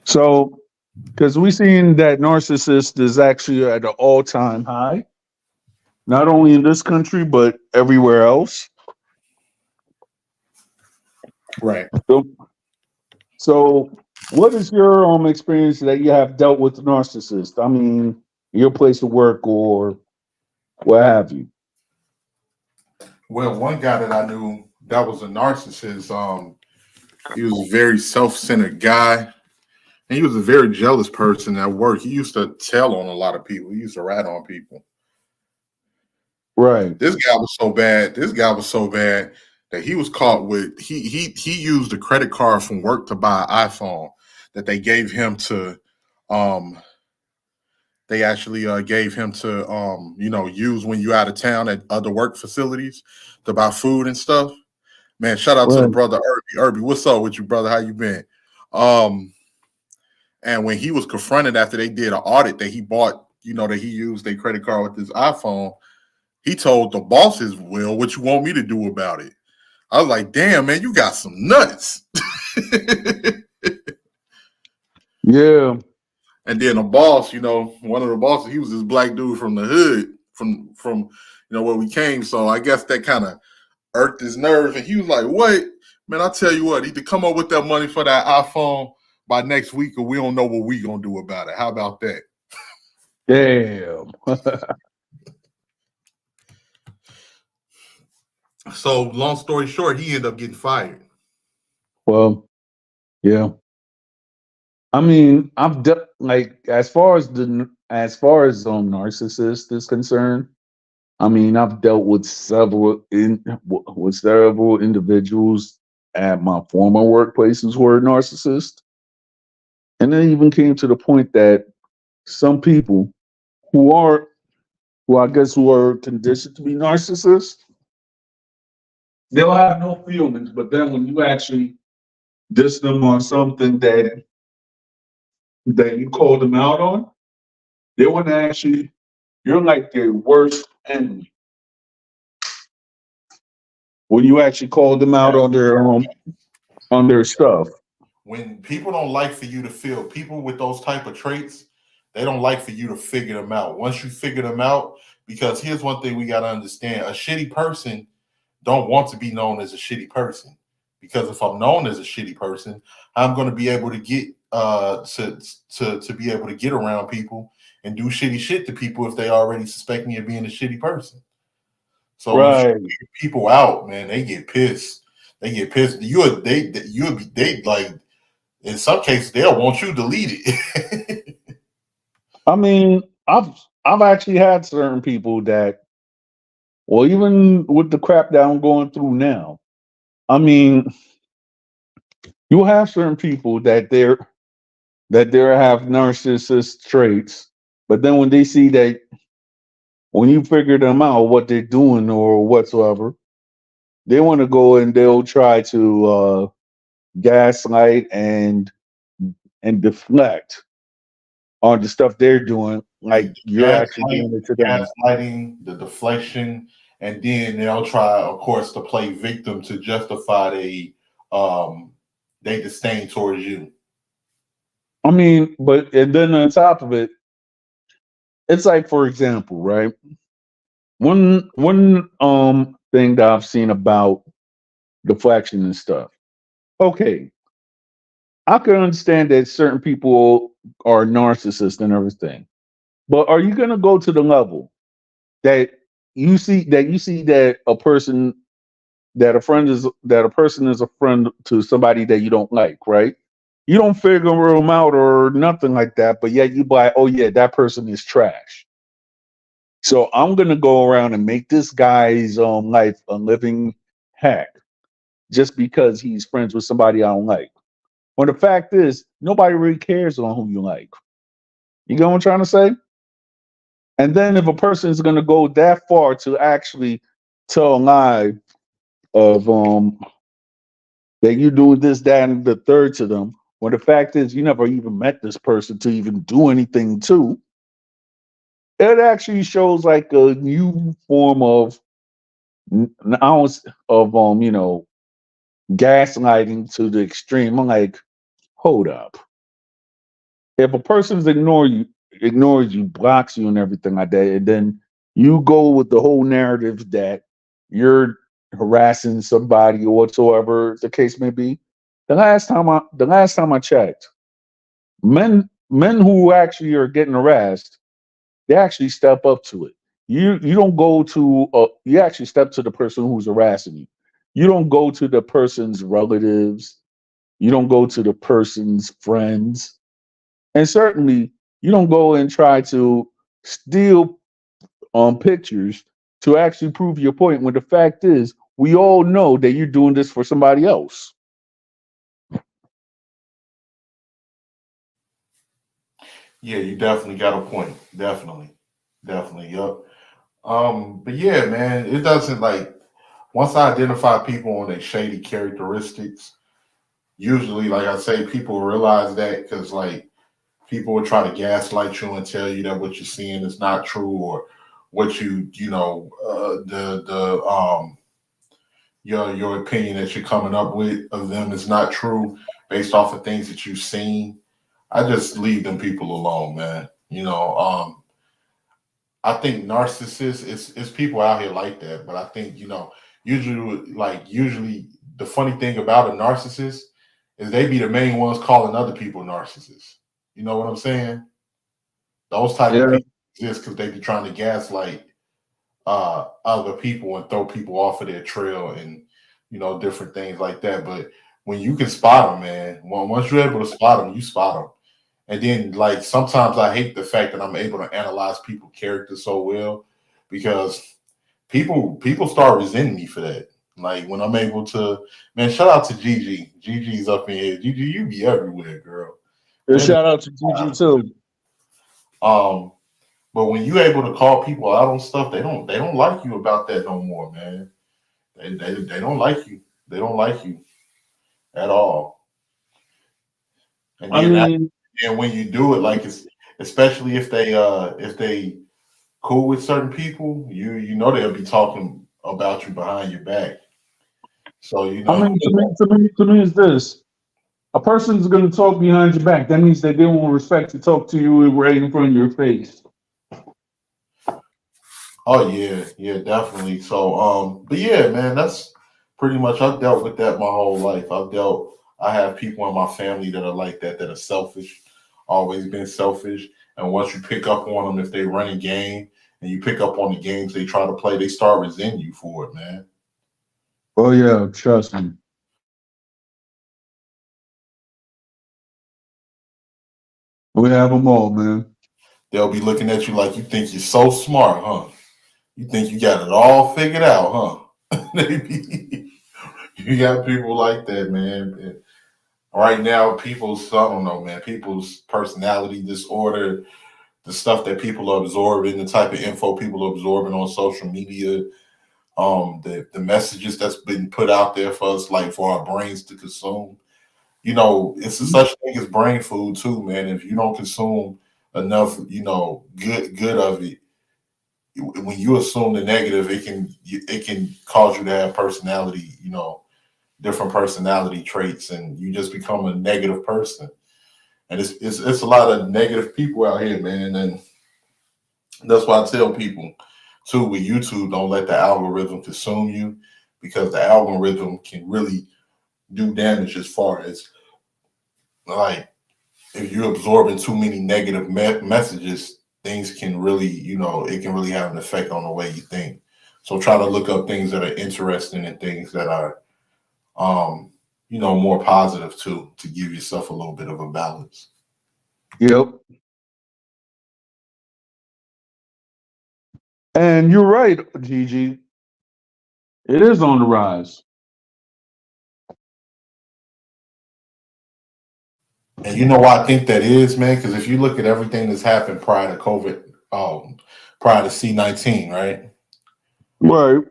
So, because we seen that narcissist is actually at an all-time high, not only in this country but everywhere else. right. So, so what is your experience that you have dealt with narcissists? I mean, your place of work or what have you? Well, one guy that I knew that was a narcissist. He was a very self-centered guy, and he was a very jealous person at work. He used to tell on a lot of people. He used to rat on people. Right. This guy was so bad. This guy was so bad that he was caught with he used a credit card from work to buy an iPhone that they gave him to um they actually gave him to use when you out of town at other work facilities to buy food and stuff. Man, shout out to the Right. brother Irby. What's up with you, brother? How you been? Um, and when he was confronted after they did an audit that he bought, that he used their credit card with his iPhone, he told the bosses, "Well, what you want me to do about it?" I was like, "Damn, man, you got some nuts." Yeah. And then a boss, one of the bosses, he was this black dude from the hood, from where we came. So I guess that kind of irked his nerves. And he was like, "Wait, man, I tell you what, either come up with that money for that iPhone by next week, or we don't know what we gonna do about it. How about that?" Damn. So long story short, he ended up getting fired. Well, yeah. I mean, like as far as narcissist is concerned. I mean, I've dealt with with several individuals at my former workplaces who are narcissists, and it even came to the point that some people who are, who I guess who are conditioned to be narcissists, they'll have no feelings, but then when you actually diss them on something that you call them out on, they want to actually You're like their worst enemy when you actually call them out on their stuff. When people don't like for you to feel, people with those type of traits, they don't like for you to figure them out. Once you figure them out, because here's one thing we got to understand: a shitty person don't want to be known as a shitty person. Because if I'm known as a shitty person, I'm going to be able to get to be able to get around people and do shitty shit to people if they already suspect me of being a shitty person. So when you Right. figure people out, man, they get pissed. They get pissed. You'll be they like in some cases they'll want you deleted. I mean, I've actually had certain people that, well, even with the crap that I'm going through now, I mean, you have certain people that they have narcissist traits, but then when they see that when you figure them out what they're doing or whatsoever, they want to go and they'll try to gaslight and deflect on the stuff they're doing, the like you're actually doing it to them. gaslighting, the deflection, and then they'll try, of course, to play victim to justify um they disdain towards you. I mean, but and then on top of it, it's like, for example, right? One thing that I've seen about deflection and stuff. Okay, I can understand that certain people are narcissists and everything, but are you gonna go to the level that you see that a person that a person is a friend to somebody that you don't like, right? You don't figure them out or nothing like that, but yet you buy, oh yeah, that person is trash. So I'm gonna go around and make this guy's life a living heck just because he's friends with somebody I don't like. When the fact is, nobody really cares on who you like. You get what I'm trying to say? And then if a person is gonna go that far to actually tell a lie of that you do this, that, and the third to them, when the fact is you never even met this person to even do anything to, it actually shows like a new form of ounce of gaslighting to the extreme. I'm like, hold up. If a person's ignores you, blocks you, and everything like that, and then you go with the whole narrative that you're harassing somebody or whatsoever the case may be. The last time I checked, men who actually are getting harassed, they actually step up to it. You don't go to you actually step to the person who's harassing you. You don't go to the person's relatives. You don't go to the person's friends. And certainly, you don't go and try to steal pictures to actually prove your point. When the fact is, we all know that you're doing this for somebody else. Yeah, you definitely got a point. Definitely. Definitely. Yup. But yeah, man, it doesn't like once I identify people on their shady characteristics, usually, like I say, people realize that because like people will try to gaslight you and tell you that what you're seeing is not true or what your opinion that you're coming up with of them is not true based off of things that you've seen. I just leave them people alone, man. I think narcissists is people out here like that, but I think usually the funny thing about a narcissist is they be the main ones calling other people narcissists. You know what I'm saying? Those type of Yeah. people exist because they be trying to gaslight other people and throw people off of their trail and different things like that. But when you can spot them, man, once you're able to spot them, you spot them. And then like sometimes I hate the fact that I'm able to analyze people's character so well because people start resenting me for that. Like when I'm able to, man, shout out to Gigi. Gigi's up in here. Gigi, you be everywhere, girl. And That is shout out to Gigi too. um but when you able to call people out on stuff, they don't like you about that no more, man. They don't like you. They don't like you at all. And I then mean, and when you do it, like it's especially if they cool with certain people, you know they'll be talking about you behind your back. So you I know, mean, to me, it's this. A person's going to talk behind your back. That means that they won't respect to talk to you right in front of your face. oh yeah, yeah, definitely. So but yeah, man, that's pretty much I've dealt with that my whole life. I have people in my family that are like that are selfish, always been selfish. And once you pick up on them, if they run a game and you pick up on the games they try to play, they start resenting you for it, man. Oh yeah, trust me. We have them all, man. They'll be looking at you like you think you're so smart, huh? You think you got it all figured out, huh? They be- you got people like that, man. And right now, people's I don't know, man. People's personality disorder, the stuff that people are absorbing, the type of info people are absorbing on social media, the messages that's been put out there for us, like for our brains to consume. You know, it's a such thing as brain food too, man. If you don't consume enough, good of it, when you assume the negative, it can cause you to have personality, different personality traits, and you just become a negative person. And it's a lot of negative people out here, man. And that's why I tell people too with YouTube, don't let the algorithm consume you, because the algorithm can really do damage as far as like if you're absorbing too many negative messages, things can really, it can really have an effect on the way you think. So try to look up things that are interesting and things that are, more positive too, to give yourself a little bit of a balance. Yep. And you're right, Gigi. It is on the rise. And you know why I think that is, man? Because if you look at everything that's happened prior to COVID, prior to C-19, right? Right.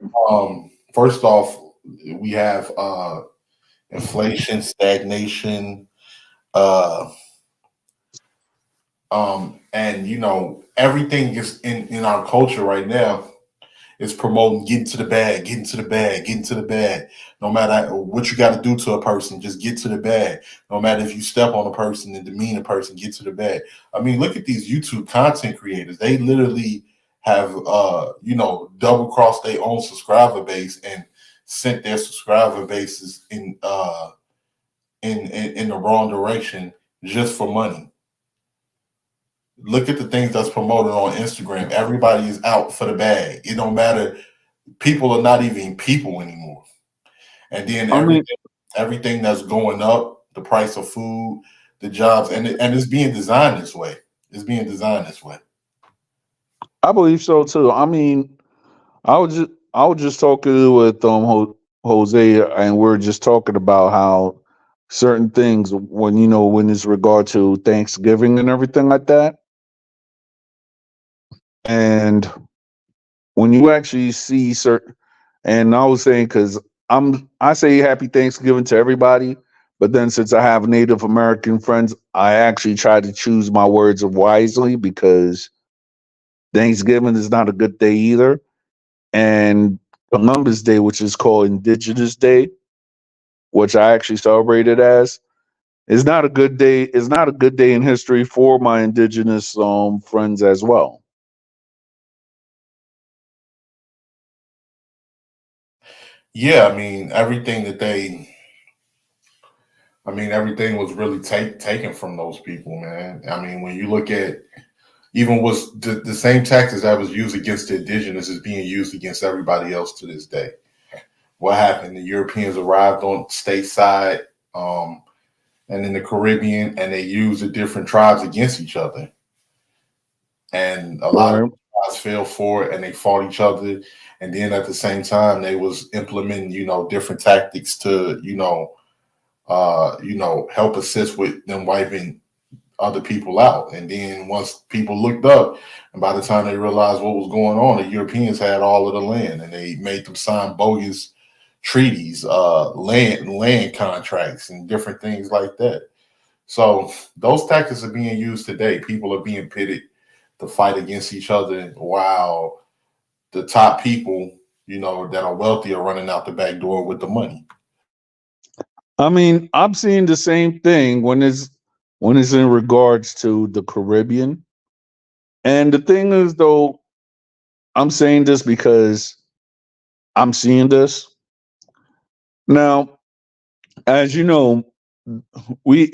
First off, we have inflation, stagnation, uh, and everything is in our culture right now is promoting getting to the bag, getting to the bag, getting to the bag. No matter what you got to do to a person, just get to the bag. No matter if you step on a person and demean a person, get to the bag. I mean, look at these YouTube content creators. They literally have double crossed their own subscriber base and sent their subscriber bases in the wrong direction just for money. Look at the things that's promoted on Instagram. Everybody is out for the bag. It don't matter. People are not even people anymore. And then I mean, everything that's going up, the price of food, the jobs, and it's being designed this way. It's being designed this way. I believe so too. I mean, I was just talking with Jose, and we're just talking about how certain things when when it's regard to Thanksgiving and everything like that, and when you actually see certain, and I was saying because I say Happy Thanksgiving to everybody, but then since I have Native American friends, I actually try to choose my words wisely because Thanksgiving is not a good day either, and Columbus Day, which is called Indigenous Day, which I actually celebrate it as, is not a good day. It's not a good day in history for my indigenous friends as well. Yeah, everything was really taken from those people, man. I mean, when you look at even was the same taxes that was used against the indigenous is being used against everybody else to this day. What happened? The Europeans arrived on stateside, and in the Caribbean, and they used the different tribes against each other. And a lot of Right. tribes fell for it, and they fought each other. And then at the same time, they was implementing, different tactics to, help assist with them wiping other people out. And then once people looked up, and by the time they realized what was going on, the Europeans had all of the land, and they made them sign bogus treaties, land contracts, and different things like that. So those tactics are being used today. People are being pitted to fight against each other while the top people, that are wealthy are running out the back door with the money. I mean, I'm seeing the same thing when it's in regards to the Caribbean. And the thing is, though, I'm saying this because I'm seeing this now. As you know, we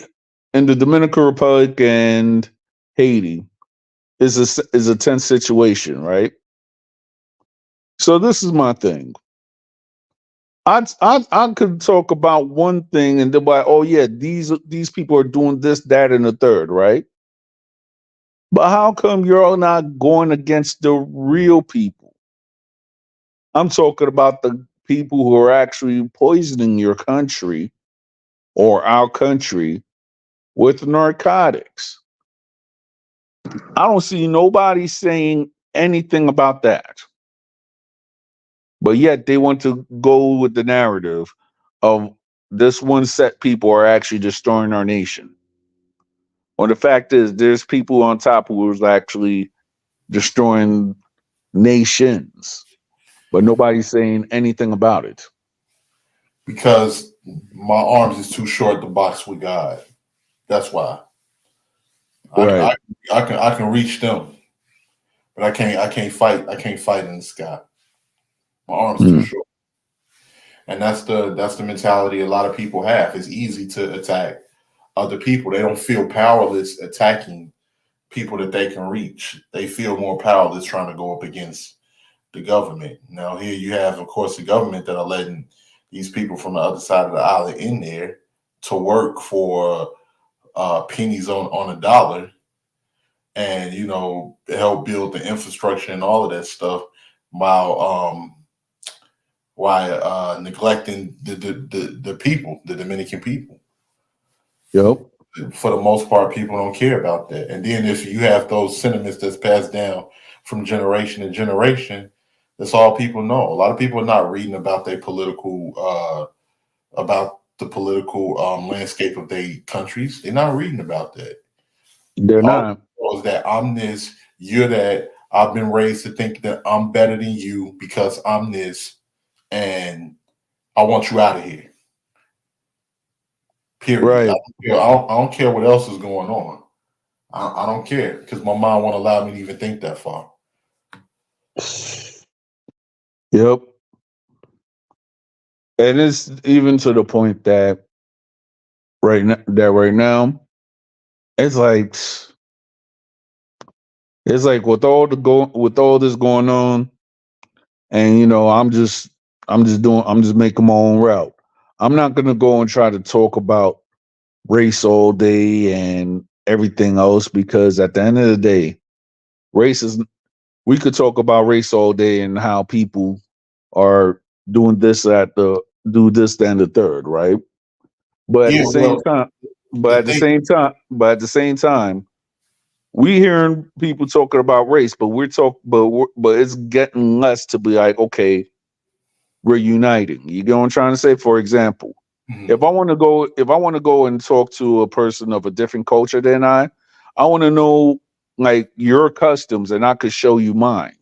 in the Dominican Republic and Haiti is a tense situation, right? So this is my thing. I could talk about one thing and then by, oh yeah, these people are doing this, that, and the third, right? But how come you're all not going against the real people? I'm talking about the people who are actually poisoning your country or our country with narcotics. I don't see nobody saying anything about that. But yet they want to go with the narrative of this one set people are actually destroying our nation. When the fact is, there's people on top who is actually destroying nations, but nobody's saying anything about it. Because my arms is too short to box with God. That's why. I, Right. I, I can reach them, but I can't fight. I can't fight in the sky. My arms too Mm. short. And that's the mentality a lot of people have. It's easy to attack other people. They don't feel powerless attacking people that they can reach. They feel more powerless trying to go up against the government. Now here you have, of course, the government that are letting these people from the other side of the island in there to work for pennies on a dollar, and help build the infrastructure and all of that stuff while neglecting the people, the Dominican people. Yep. For the most part, people don't care about that. And then if you have those sentiments that's passed down from generation to generation, that's all people know. A lot of people are not reading about their political about the political landscape of their countries. They're not reading about that. They're All not. they know is that I'm this, you're that. I've been raised to think that I'm better than you because I'm this, and I want you out of here. Period. Right. I don't care what else is going on. I don't care because my mind won't allow me to even think that far. Yep. And it's even to the point that right now, it's like with all this going on, and I'm just making my own route. I'm not gonna go and try to talk about race all day and everything else because at the end of the day, race is we could talk about race all day and how people are doing this at the do this then the third, right? But at Yeah, the same well, time, the thing, we hearing people talking about race, but but it's getting less to be like, okay, we're uniting. You get what I'm trying to say? For example, mhm, if I want to go and talk to a person of a different culture than I want to know like your customs and I could show you mine.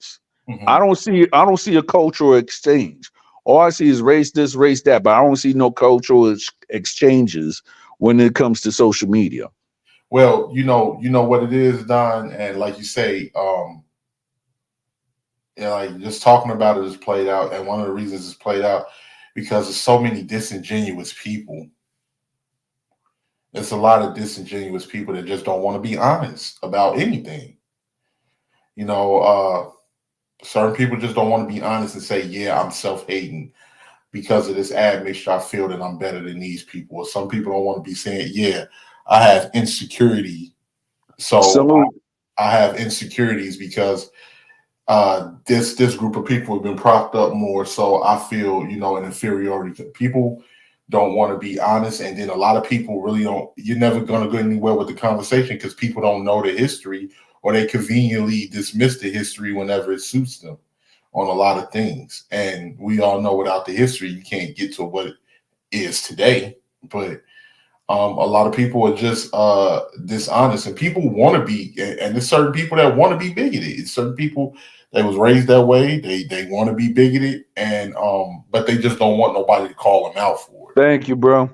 mhm. I don't see a cultural exchange. All I see is race this, race that, but I don't see no cultural exchanges when it comes to social media. Well, you know what it is, Don, and like you say, like just talking about it is played out, and one of the reasons it's played out because there's so many disingenuous people. There's a lot of disingenuous people that just don't want to be honest about anything. You know, certain people just don't want to be honest and say, "Yeah, I'm self-hating because of this admixture. I feel that I'm better than these people." Or some people don't want to be saying, "Yeah, I have insecurity, so Some I have insecurities because this group of people have been propped up more, so I feel an inferiority." People don't want to be honest, and then a lot of people really don't. You're never going to go anywhere with the conversation because people don't know the history, or they conveniently dismiss the history whenever it suits them on a lot of things. And we all know without the history, you can't get to what it is today. But A lot of people are just dishonest, and people want to be, and there's certain people that want to be bigoted. It's certain people that was raised that way. They want to be bigoted, and but they just don't want nobody to call them out for it. Thank you, bro.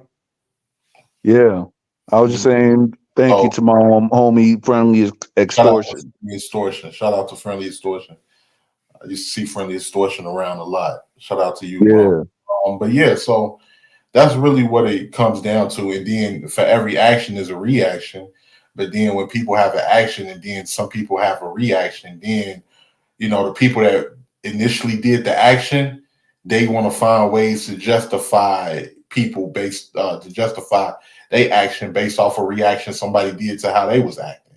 Yeah. I was just Mhm. saying thank you So to my homie Friendly shout out to Extortion. Friendly Extortion. Shout out to Friendly Extortion. I used to see Friendly Extortion around a lot. Shout out to you, bro. Yeah. But yeah, so that's really what it comes down to. And then for every action is a reaction. But then when people have an action and then some people have a reaction, then the people that initially did the action, they want to find ways to justify people based to justify their action based off a reaction somebody did to how they was acting.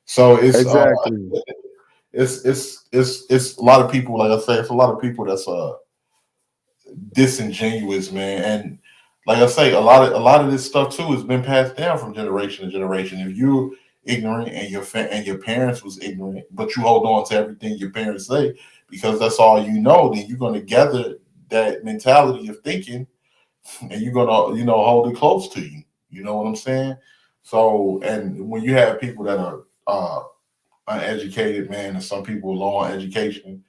So Exactly. it's a lot of people, like I say, it's a lot of people that's disingenuous, man. And like I say, a lot of this stuff too has been passed down from generation to generation. If you're ignorant and your parents was ignorant, but you hold on to everything your parents say because that's all you know, then you're gonna gather that mentality of thinking and you're gonna, hold it close to you. You know what I'm saying? So, and when you have people that are uneducated, man, and some people with low on education,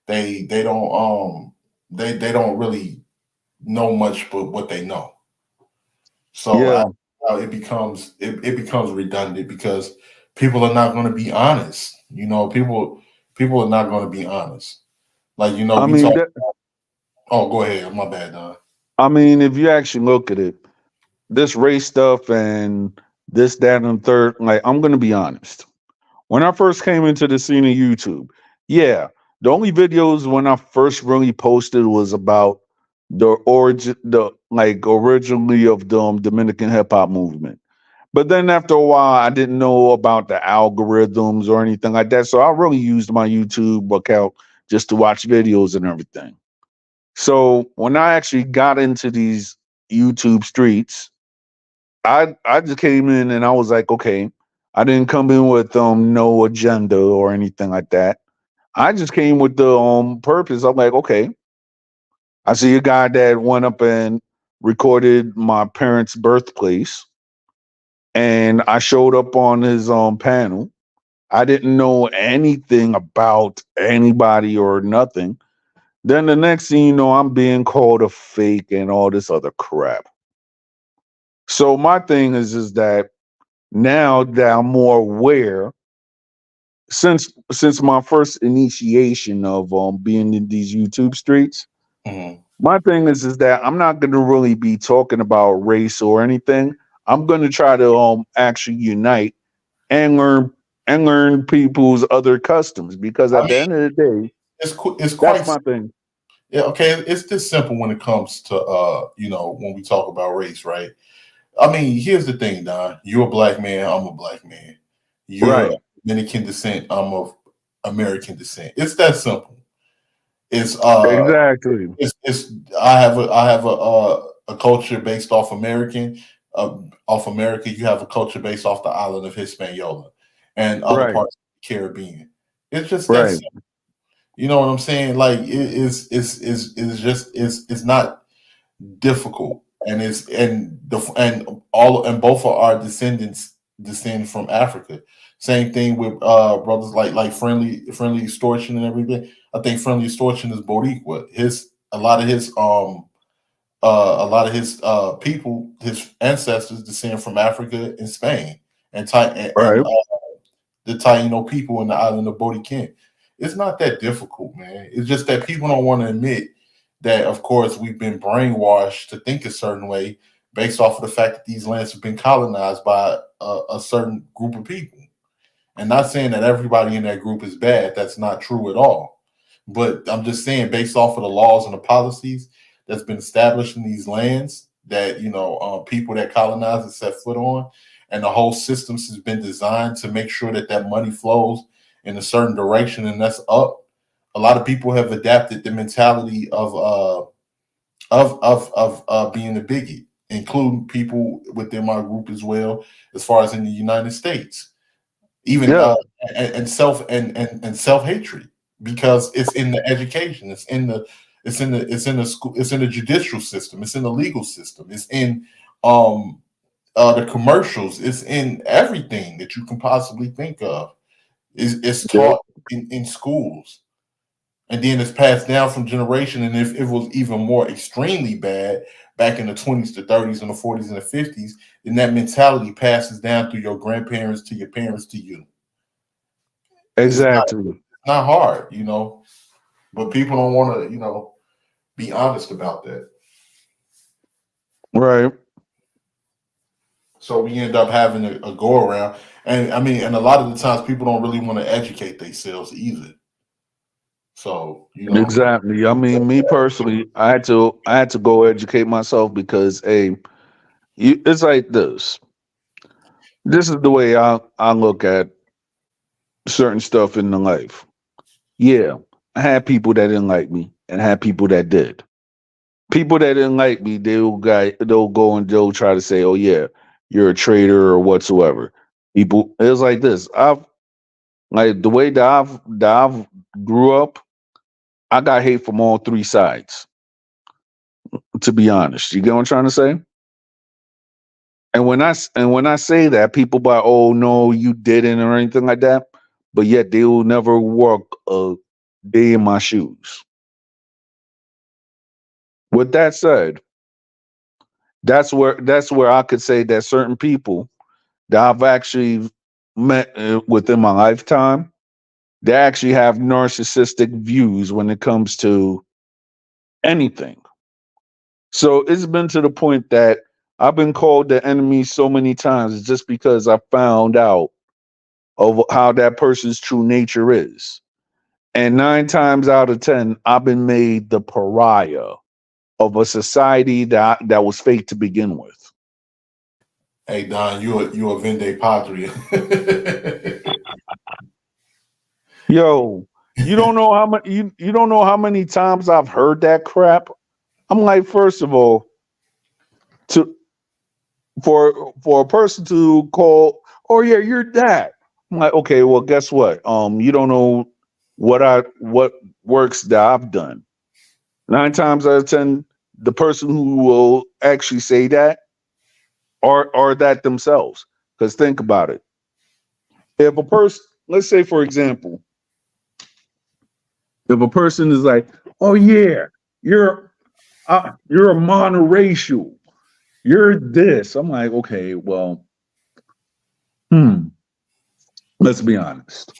they don't they don't really know much but what they know. So Yeah. it becomes redundant because people are not going to be honest. People are not going to be honest. Like I we mean talk. that Oh, go ahead. My bad, Don. I mean if you actually look at it, this race stuff and this, that, and third, like I'm gonna be honest. When I first came into the scene of YouTube, yeah, the only videos when I first really posted was about the origin, the like originally of the Dominican hip hop movement. But then after a while, I didn't know about the algorithms or anything like that, so I really used my YouTube account just to watch videos and everything. So when I actually got into these YouTube streets, I just came in and I was like, okay, I didn't come in with no agenda or anything like that. I just came with the purpose. I'm like, okay, I see a guy that went up and recorded my parents' birthplace, and I showed up on his panel. I didn't know anything about anybody or nothing. Then the next thing you know, I'm being called a fake and all this other crap. So my thing is that now that I'm more aware, since my first initiation of being in these YouTube streets, Mhm. my thing is that I'm not going to really be talking about race or anything. I'm going to try to actually unite and learn people's other customs because I at mean, the end of the day, it's that's quite my thing. yeah. Okay, it's this simple when it comes to when we talk about race, right? I mean, here's the thing, Don. You're a black man. I'm a black man. You're of Right. Dominican descent. I'm of American descent. It's that simple. It's Exactly. it's I have a culture based off American, off America. You have a culture based off the island of Hispaniola and other Right. parts of the Caribbean. It's just that Right. simple. You know what I'm saying? Like it is just it's not difficult, and it's and all and both of our descendants descend from Africa. Same thing with brothers like friendly extortion and everything. I think friendly extortion is Boricua. His a lot of his people, his ancestors descend from Africa and Spain and Right. the Taino people in the island of Bodiquin. It's not that difficult, man. It's just that people don't want to admit that, of course, we've been brainwashed to think a certain way based off of the fact that these lands have been colonized by a certain group of people. And not saying that everybody in that group is bad. That's not true at all. But I'm just saying, based off of the laws and the policies that's been established in these lands, that people that colonize and set foot on, and the whole systems has been designed to make sure that that money flows in a certain direction, and that's up. A lot of people have adapted the mentality of being a bigot, including people within my group as well, as far as in the United States, even Yeah. and self hatred, because it's in the education, it's in the school, it's in the judicial system, it's in the legal system, it's in um the commercials. It's in everything that you can possibly think of. It's Yep. taught in schools, and then it's passed down from generation. And if it was even more extremely bad back in the 20s, the 30s, and the 40s and the 50s, then that mentality passes down through your grandparents to your parents to you. It's Exactly. not hard, but people don't want to, be honest about that. Right. So we end up having a go around, and I mean, and a lot of the times people don't really want to educate themselves either. So Exactly. I mean, me personally, I had to go educate myself because it's like this. This is the way I look at certain stuff in the life. Yeah, I had people that didn't like me and had people that did. People that didn't like me, they'll go and they'll try to say, "Oh yeah, you're a traitor or whatsoever." People, it's like this. I've like the way that I've grew up. I got hate from all three sides. To be honest, you get what I'm trying to say. And when I say that, people by, "Oh no, you didn't" or anything like that, but yet they will never walk a day in my shoes. With that said, that's where I could say that certain people that I've actually met within my lifetime, they actually have narcissistic views when it comes to anything. So it's been to the point that I've been called the enemy so many times just because I found out of how that person's true nature is. And 9 times out of 10, I've been made the pariah of a society that was fake to begin with. hey Don, you a Vende Patria. Yo, you don't know how many times I've heard that crap. I'm like, first of all, to for a person to call, "Oh yeah, you're that." I'm like, okay, well, guess what? You don't know what works that I've done. 9 times out of 10, the person who will actually say that are that themselves. Because think about it. If a person, let's say for example, if a person is like, "Oh yeah, you're you're a monoracial, you're this," I'm like, okay, well, hmm, let's be honest.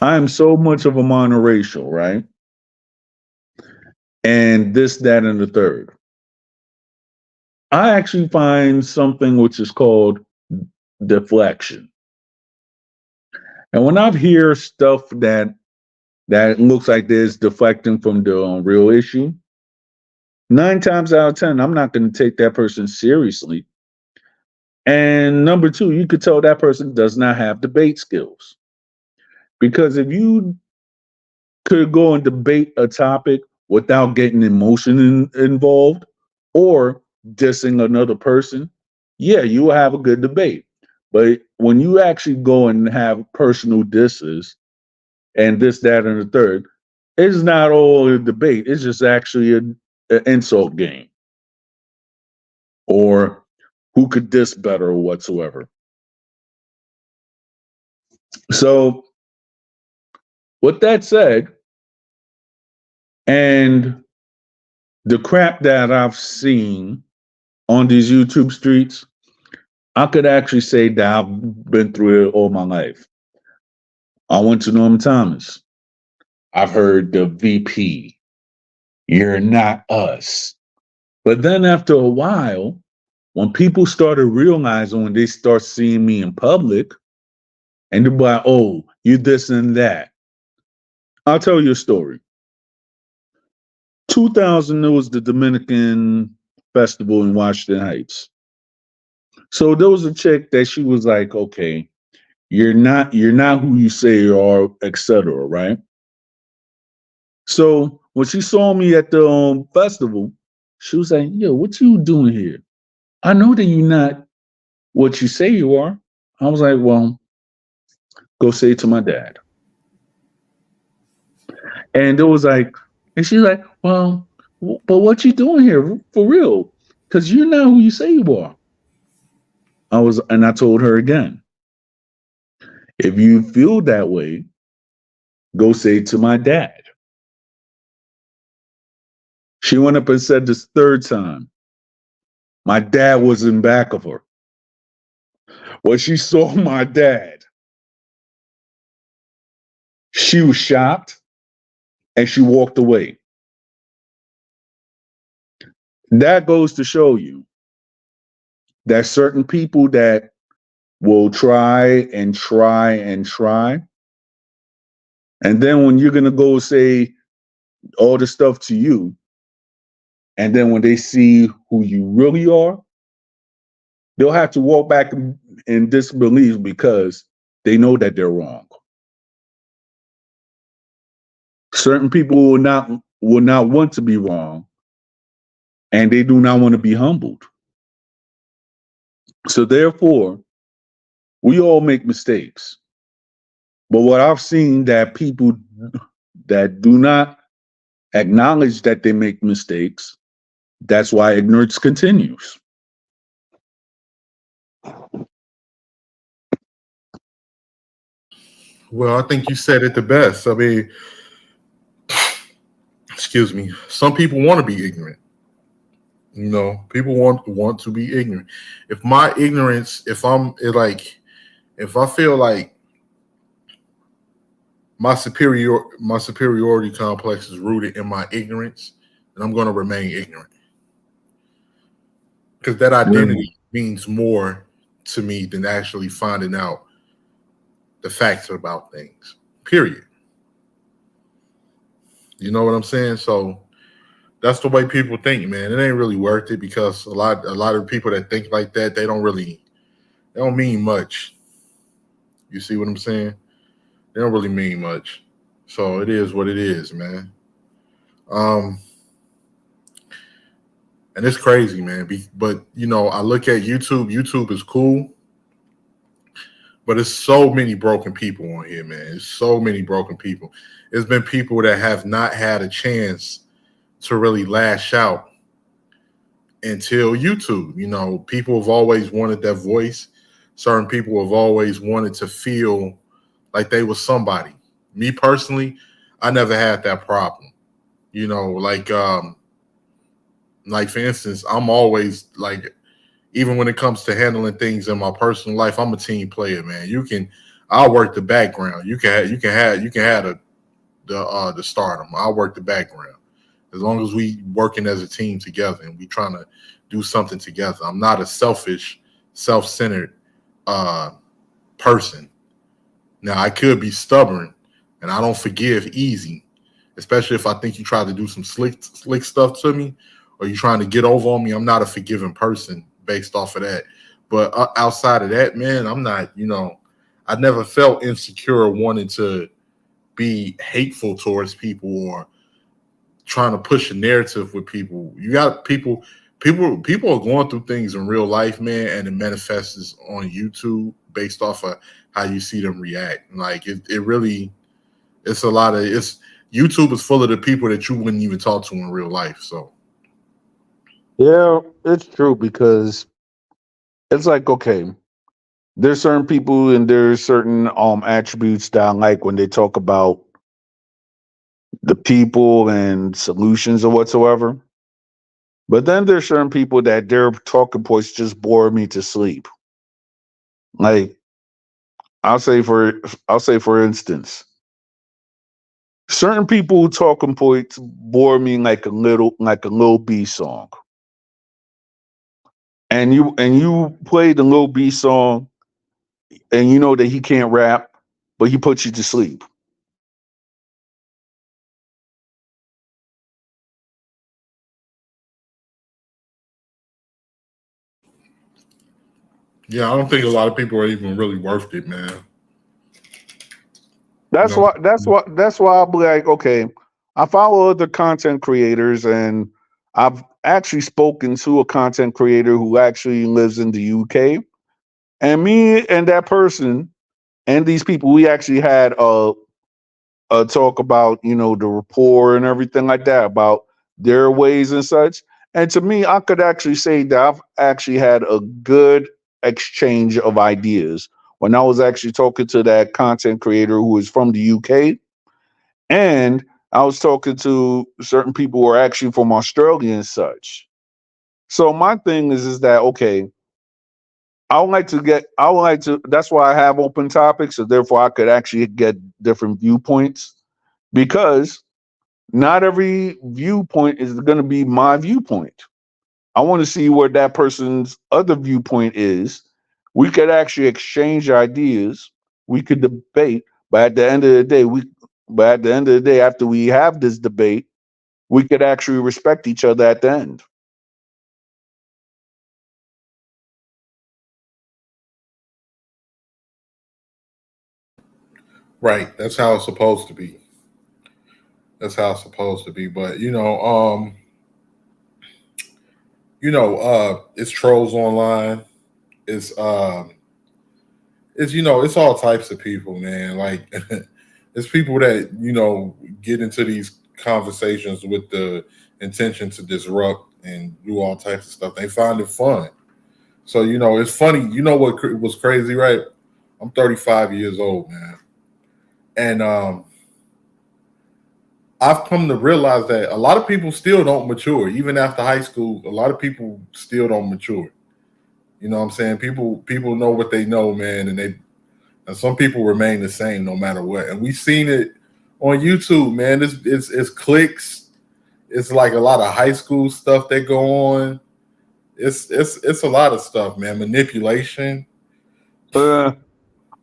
I am so much of a monoracial, right? And this, that, and the third. I actually find something which is called deflection. And when I hear stuff that looks like this deflecting from the real issue, 9 times out of 10, I'm not going to take that person seriously. And number two, you could tell that person does not have debate skills. Because if you could go and debate a topic without getting emotion involved or dissing another person, yeah, you will have a good debate. But when you actually go and have personal disses and this, that, and the third, it's not all a debate. It's just actually an insult game or who could diss better or whatsoever. So, with that said, and the crap that I've seen on these YouTube streets, I could actually say that I've been through it all my life. I went to Norman Thomas. I've heard the VP, "You're not us." But then after a while, when people started realizing, when they start seeing me in public, and they're like, "Oh, you this and that." I'll tell you a story. 2000, there was the Dominican festival in Washington Heights. So there was a chick that she was like, "Okay, you're not who you say you are," etc. Right? So when she saw me at the festival, she was like, "Yo, what you doing here? I know that you're not what you say you are." I was like, "Well, go say it to my dad." And it was like, and she's like, "Well, but what you doing here for real? Because you're not who you say you are." And I told her again, if you feel that way, go say it to my dad. She went up and said this third time. My dad was in back of her. When she saw my dad, she was shocked and she walked away. That goes to show you that certain people that will try and try and try, and then when you're gonna go say all the stuff to you, and then when they see who you really are, they'll have to walk back in disbelief because they know that they're wrong. Certain people will not want to be wrong, and they do not want to be humbled. So therefore, we all make mistakes. But what I've seen that people that do not acknowledge that they make mistakes, that's why ignorance continues. Well, I think you said it the best. I mean, excuse me. Some people want to be ignorant. People want to be ignorant. If my ignorance, if I feel like my superiority complex is rooted in my ignorance, then I'm going to remain ignorant because that identity means more to me than actually finding out the facts about things. Period. You know what I'm saying? So that's the way people think, man. It ain't really worth it because a lot of people that think like that, they don't mean much. You see what I'm saying? They don't really mean much. So it is what it is, man. Um, and it's crazy, man. But I look at YouTube. YouTube is cool, but it's so many broken people on here, man. It's so many broken people. It's been people that have not had a chance to really lash out until YouTube. People have always wanted that voice. Certain people have always wanted to feel like they was somebody. Me personally, I never had that problem. Like for instance, I'm always like, even when it comes to handling things in my personal life, I'm a team player, man. I'll work the background. You can have the stardom. I'll work the background as long as we working as a team together and we trying to do something together. I'm not a selfish, self-centered person. Now I could be stubborn and I don't forgive easy, especially if I think you try to do some slick stuff to me or you trying to get over on me. I'm not a forgiving person based off of that. But outside of that, man, I'm not. I never felt insecure or wanting to be hateful towards people or trying to push a narrative with people. You got people are going through things in real life, man, and it manifests on YouTube based off of how you see them react. Like it really, it's a lot of YouTube is full of the people that you wouldn't even talk to in real life. So Yeah, it's true because it's like, okay, there's certain people and there's certain attributes that I like when they talk about the people and solutions or whatsoever. But then there's certain people that their talking points just bore me to sleep. Like I'll say for instance, certain people talking points bore me like a little B song. And you play the little B song and you know that he can't rap, but he puts you to sleep. yeah, I don't think a lot of people are even really worth it, man. You That's know, why that's why I'll be like, okay, I follow other content creators and I've actually spoken to a content creator who actually lives in the UK. And me and that person and these people, we actually had a talk about, the rapport and everything like that, about their ways and such. And to me, I could actually say that I've actually had a good exchange of ideas. When I was actually talking to that content creator who is from the UK, and I was talking to certain people who are actually from Australia and such. So my thing is that okay, I would like to that's why I have open topics, so therefore I could actually get different viewpoints because not every viewpoint is going to be my viewpoint. I want to see where that person's other viewpoint is. We could actually exchange ideas. We could debate, but at the end of the day, after we have this debate, we could actually respect each other at the end. Right. That's how it's supposed to be. That's how it's supposed to be. But it's trolls online. It's it's all types of people, man. Like it's people that get into these conversations with the intention to disrupt and do all types of stuff. They find it fun. So it's funny. You know what was crazy, right? I'm 35 years old, man, and I've come to realize that a lot of people still don't mature, even after high school. A lot of people still don't mature. You know what I'm saying? People know what they know, man, and some people remain the same no matter what. And we've seen it on YouTube, man. It's clicks. It's like a lot of high school stuff that go on. It's a lot of stuff, man. Manipulation. Uh,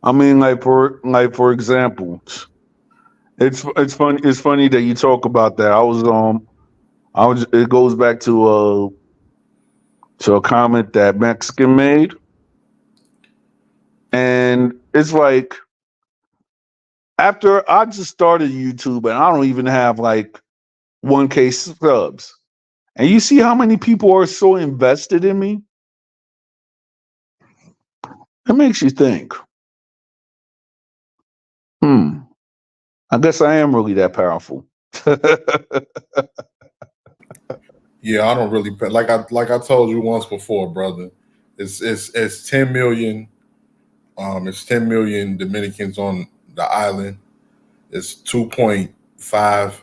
I mean, for example, it's funny that you talk about that. I was it goes back to a comment that Mexican made, and it's like after I just started YouTube and I don't even have like 1K subs. And you see how many people are so invested in me? It makes you think, hmm, I guess I am really that powerful. Yeah, I don't really like I told you once before, brother. It's 10 million. It's 10 million Dominicans on the island. It's 2.5,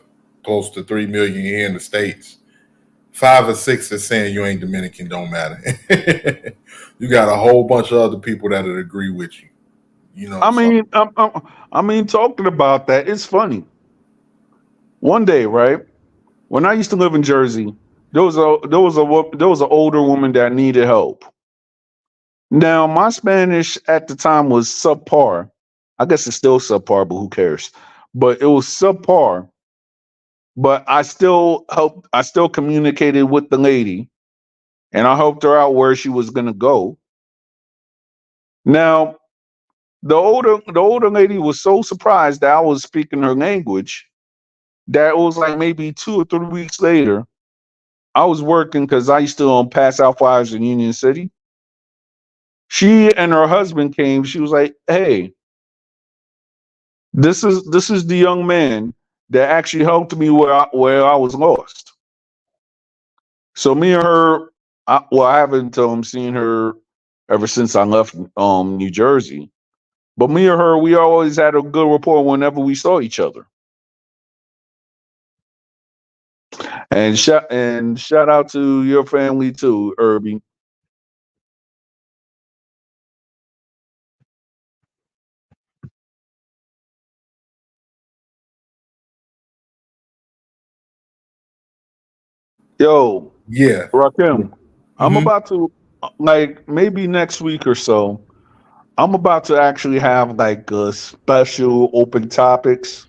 close to 3 million here in the States. 5 or 6 is saying you ain't Dominican, don't matter. You got a whole bunch of other people that would agree with you. I So mean, I mean, talking about that, it's funny. One day, right when I used to live in Jersey, there was an older woman that needed help. Now, my Spanish at the time was subpar. I guess it's still subpar, but who cares? But it was subpar. But I still communicated with the lady and I helped her out where she was gonna go. Now, the older lady was so surprised that I was speaking her language that it was like maybe 2 or 3 weeks later, I was working because I used to pass out flyers in Union City. She and her husband came. She was like, "Hey, this is the young man that actually helped me where I was lost." So me and her, I haven't seen her ever since I left New Jersey. But me and her, we always had a good rapport whenever we saw each other. And shout out to your family too, Irby. Yo, yeah. Rakim, I'm Hmm. about to like maybe next week or so. I'm about to actually have like a special open topics.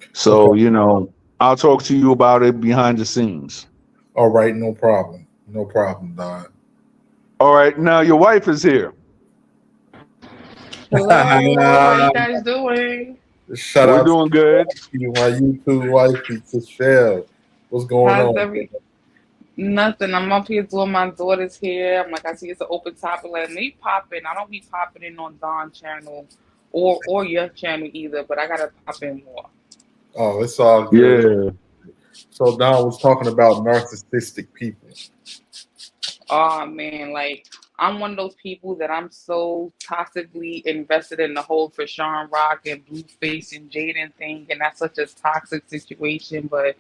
Okay. So I'll talk to you about it behind the scenes. All right. No problem. No problem, Don. All right, now your wife is here. Hello, how you guys doing? Shout We're out doing good. to you, my YouTube wifey, Michelle. What's going How's on? every Nothing. I'm up here doing my daughter's hair. I'm like, I see it's an open topic. Let me pop in. I don't be popping in on Don channel or your channel either, but I gotta pop in more. Oh, it's all good. Yeah. So Don was talking about narcissistic people. Oh man, like I'm one of those people that I'm so toxically invested in the whole for Sean Rock and Blueface and Jaden thing, and that's such a toxic situation. But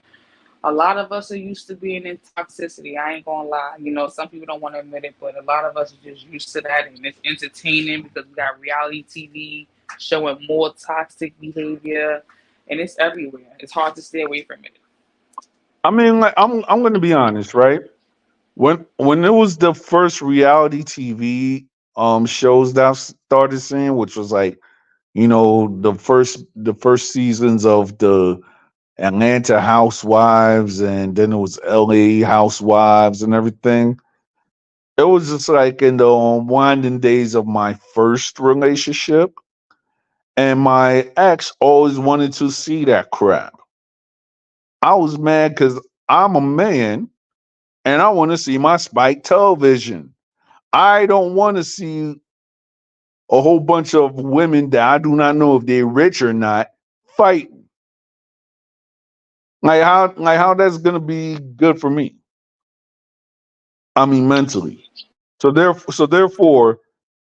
a lot of us are used to being in toxicity. I ain't gonna lie. You know, some people don't want to admit it, but a lot of us are just used to that, and it's entertaining because we got reality TV showing more toxic behavior, and it's everywhere. It's hard to stay away from it. I mean, like I'm going to be honest, right? When it was the first reality TV shows that I started seeing, which was like, the first seasons of the Atlanta Housewives, and then it was LA Housewives and everything. It was just like in the winding days of my first relationship, and my ex always wanted to see that crap. I was mad because I'm a man and I want to see my Spike television. I don't want to see a whole bunch of women that I do not know if they're rich or not fight. Like how that's gonna be good for me. I mean mentally. So therefore,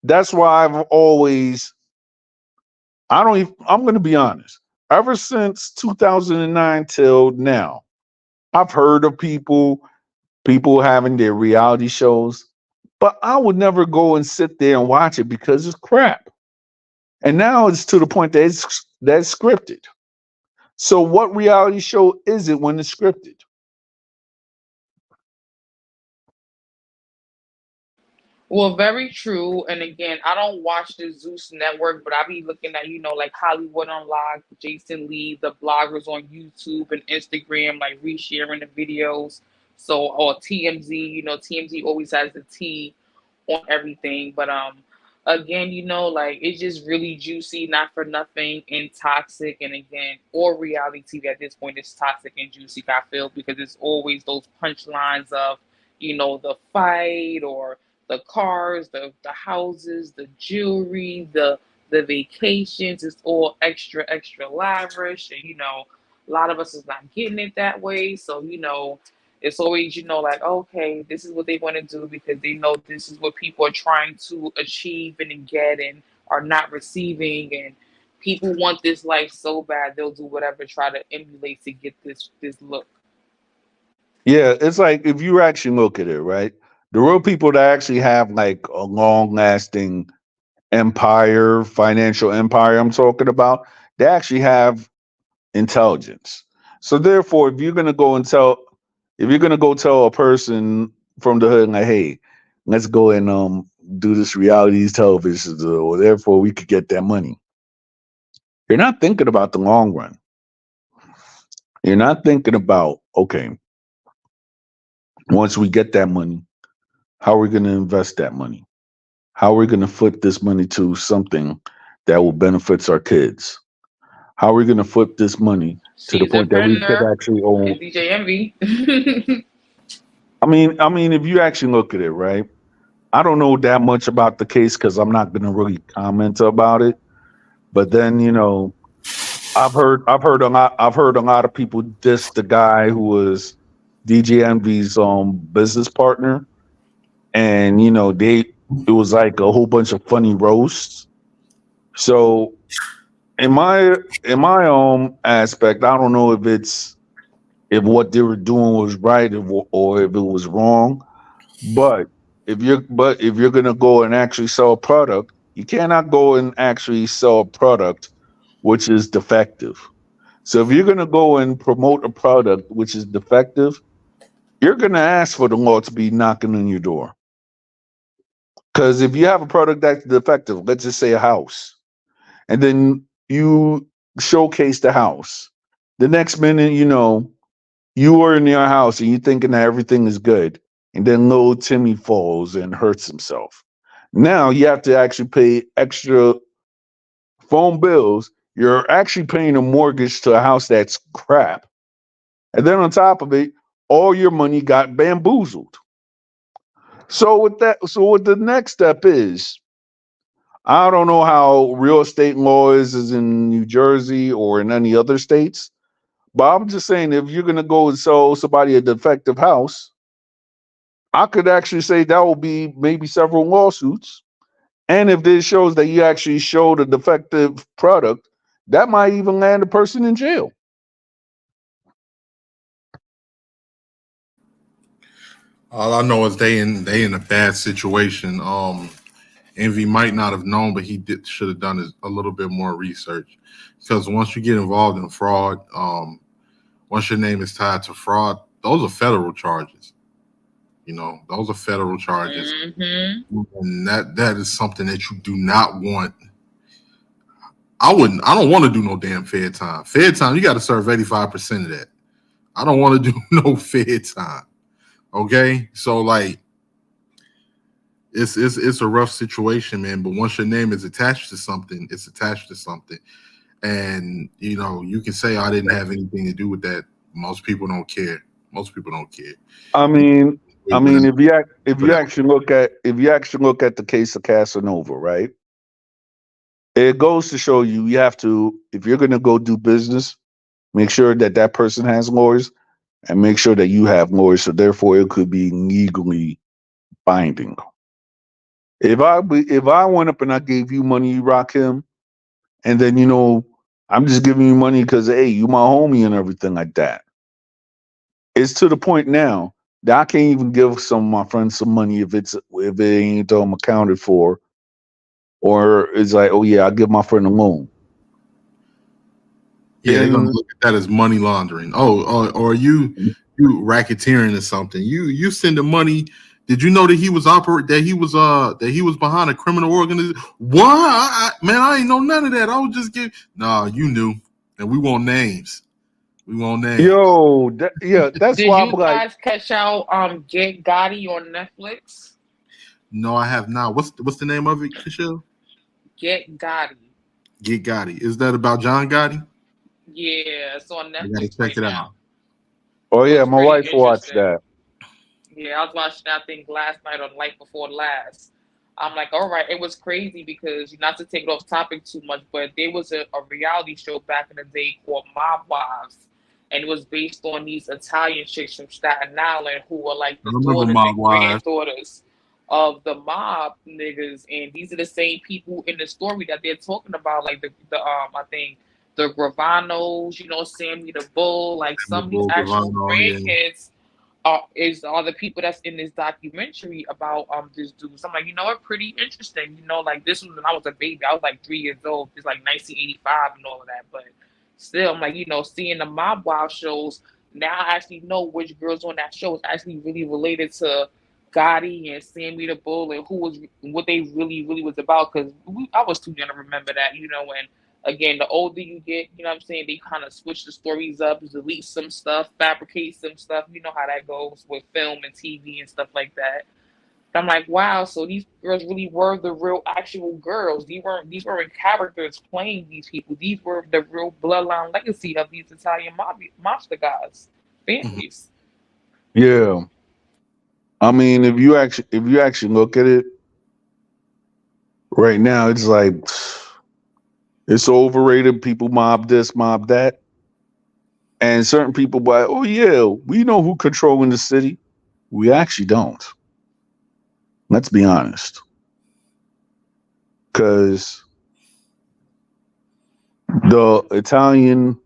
that's why I've always I don't even I'm gonna be honest. Ever since 2009 till now, I've heard of people having their reality shows, but I would never go and sit there and watch it because it's crap. And now it's to the point that that's scripted. So what reality show is it when it's scripted? Well, very true. And again, I don't watch the Zeus network, but I be looking at, like Hollywood Unlocked, Jason Lee, the bloggers on YouTube and Instagram, like resharing the videos. So, or TMZ, TMZ always has the T on everything. But again, like it's just really juicy, not for nothing, and toxic. And again, or reality TV at this point is toxic and juicy, I feel, because it's always those punchlines of, the fight or the cars, the houses, the jewelry, the vacations. It's all extra, extra lavish. And a lot of us is not getting it that way. So, it's always, like, okay, this is what they want to do because they know this is what people are trying to achieve and get and are not receiving. And people want this life so bad, they'll do whatever, try to emulate to get this look. Yeah, it's like if you actually look at it, right? The real people that actually have like a long lasting empire, financial empire I'm talking about, they actually have intelligence. So therefore, if you're gonna go tell a person from the hood like, hey, let's go and do this reality television, or therefore we could get that money. You're not thinking about the long run. You're not thinking about, okay, once we get that money, how are we gonna invest that money? How are we gonna flip this money to something that will benefits our kids? How are we gonna flip this money to the She's a point that we could printer actually own? and DJ Envy. I mean, if you actually look at it, right? I don't know that much about the case because I'm not going to really comment about it. But then, I've heard a lot of people diss the guy who was DJ Envy's business partner, and it was like a whole bunch of funny roasts. So in my aspect, I don't know if what they were doing was right, or if it was wrong. But if you're gonna go and actually sell a product, you cannot go and actually sell a product which is defective. So if you're gonna go and promote a product which is defective, you're gonna ask for the law to be knocking on your door. Because if you have a product that's defective, let's just say a house, and then you showcase the house, the next minute, you are in your house and you're thinking that everything is good, and then little Timmy falls and hurts himself. Now you have to actually pay extra phone bills. You're actually paying a mortgage to a house that's crap. And then on top of it, all your money got bamboozled. So what the next step is, I don't know how real estate law is in New Jersey or in any other states, but I'm just saying if you're gonna go and sell somebody a defective house, I could actually say that will be maybe several lawsuits. And if this shows that you actually showed a defective product, that might even land a person in jail. All I know is they in a bad situation. Envy might not have known, but he should have done a little bit more research, because once you get involved in fraud, once your name is tied to fraud, those are federal charges. Those are federal charges, and that is something that you do not want. I don't want to do no damn Fed time. Fed time, you got to serve 85% of that. I don't want to do no Fed time. Okay, so like, it's a rough situation, man. But once your name is attached to something, it's attached to something, and you can say I didn't have anything to do with that. Most people don't care. Most people don't care. I mean, if you actually look at the case of Casanova, right? It goes to show you have to, if you're going to go do business, make sure that that person has lawyers, and make sure that you have lawyers. So therefore, it could be legally binding. If I went up and I gave you money, you rock him, and then I'm just giving you money because hey, you my homie and everything like that. It's to the point now that I can't even give some of my friends some money if it ain't accounted for, or it's like, oh yeah, I'll give my friend a loan. Yeah, they're gonna look at that as money laundering. Oh, or you racketeering or something. You send the money. Did you know that he was behind a criminal organization? What? Man, I ain't know none of that. I was just giving. No, you knew, and we want names. We want names. Yo, that's Did why you I'm like, guys catch out Get Gotti on Netflix? no, I have not. What's the name of it, Michelle? Get Gotti. Get Gotti. Is that about John Gotti? Yeah, it's on I gotta Netflix check right it now. out. oh yeah, Looks my pretty wife watched interesting. that. Yeah, I was watching that thing last night on Light Before Last. I'm like, all right, it was crazy because not to take it off topic too much, but there was a reality show back in the day called Mob Wives, and it was based on these Italian chicks from Staten Island who were like I the remember daughters Mob and Wives. granddaughters of the mob niggas, and these are the same people in the story that they're talking about, like the I think the Gravanos, Sammy the Bull, like some of these Bull actual Gravano, yeah. grandkids are the people that's in this documentary about this dude. So I'm like, what, pretty interesting. Like this was when I was a baby. I was like 3 years old. It's like 1985 and all of that. But still, I'm like, seeing the Mob Wild shows, now I actually know which girls on that show is actually really related to Gotti and Sammy the Bull and what they really, really was about. Because I was too young to remember that, and again, the older you get, what I'm saying, they kind of switch the stories up, delete some stuff, fabricate some stuff. You know how that goes with film and TV and stuff like that. But I'm like, wow, so these girls really were the real actual girls. These weren't characters playing these people. These were the real bloodline legacy of these Italian mobster guys, Mhm. families. Yeah, I mean, if you actually look at it right now, it's like it's overrated. People mob this, mob that, and certain people by, oh yeah, we know who controlling the city. We actually don't. Let's be honest, because the Italian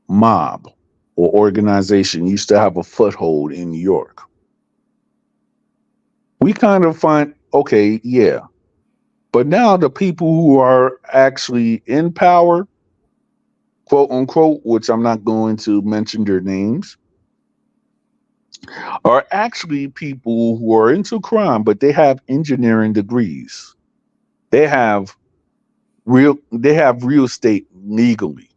mob or organization used to have a foothold in New York. We kind of find, okay, yeah, but now the people who are actually in power, quote unquote, which I'm not going to mention their names, are actually people who are into crime, but they have engineering degrees. They have real estate legally.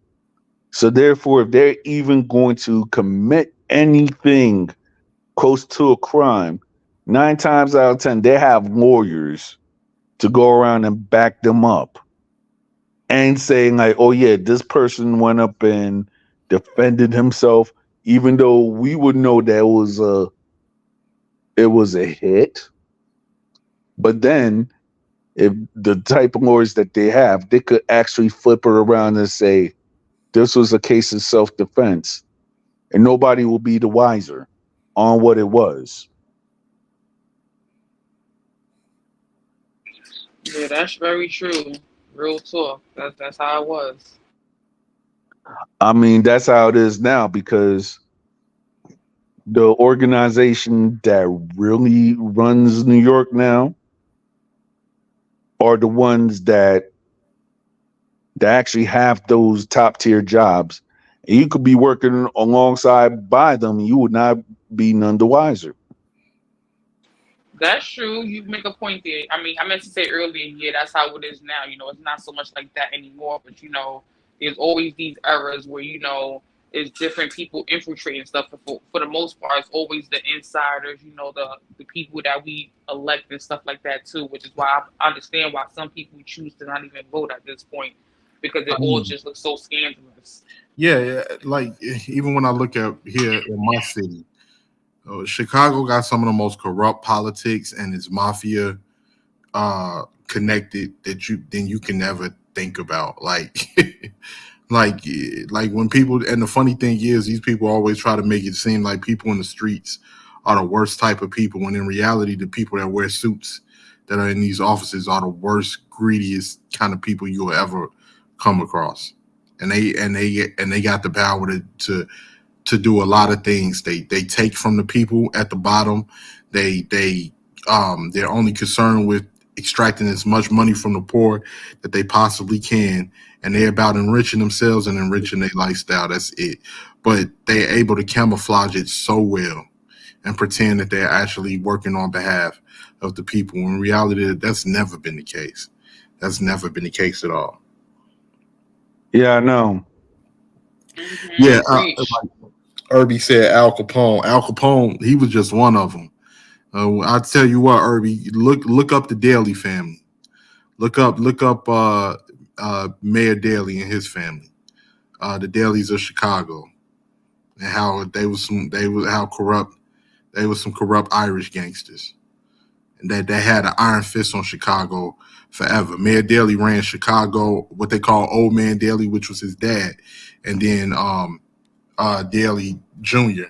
So therefore, if they're even going to commit anything close to a crime, 9 times out of 10, they have lawyers to go around and back them up and saying like, oh yeah, this person went up and defended himself, even though we would know that it was a hit. But then if the type of lawyers that they have, they could actually flip it around and say this was a case of self-defense, and nobody will be the wiser on what it was. Yeah, that's very true. Real talk. That's how it was. I mean, that's how it is now because the organization that really runs New York now are the ones that actually have those top tier jobs. And you could be working alongside by them, you would not be none the wiser. That's true. You make a point there. I mean, I meant to say earlier, yeah, that's how it is now. It's not so much like that anymore. But there's always these eras where it's different people infiltrating stuff. For the most part, it's always the insiders. The people that we elect and stuff like that too. Which is why I understand why some people choose to not even vote at this point because it I all mean, just looks so scandalous. yeah, yeah, like even when I look at here in my city, Chicago got some of the most corrupt politics and it's mafia connected than you can ever think about. Like like when people, and the funny thing is these people always try to make it seem like people in the streets are the worst type of people when in reality the people that wear suits that are in these offices are the worst, greediest kind of people you'll ever come across. And they got the power to do a lot of things. They take from the people at the bottom. They're only concerned with extracting as much money from the poor that they possibly can, and they're about enriching themselves and enriching their lifestyle. That's it. But they're able to camouflage it so well and pretend that they're actually working on behalf of the people. In reality, that's never been the case. That's never been the case at all. Yeah, I know. Yeah, Preach. Irby said Al Capone. Al Capone, he was just one of them. I tell you what, Irby, look up the Daly family. Look up Mayor Daley and his family. The Dalys of Chicago, and how how corrupt they were, some corrupt Irish gangsters, and that they had an iron fist on Chicago forever. Mayor Daley ran Chicago, what they call Old Man Daley, which was his dad, and then Daley Jr.,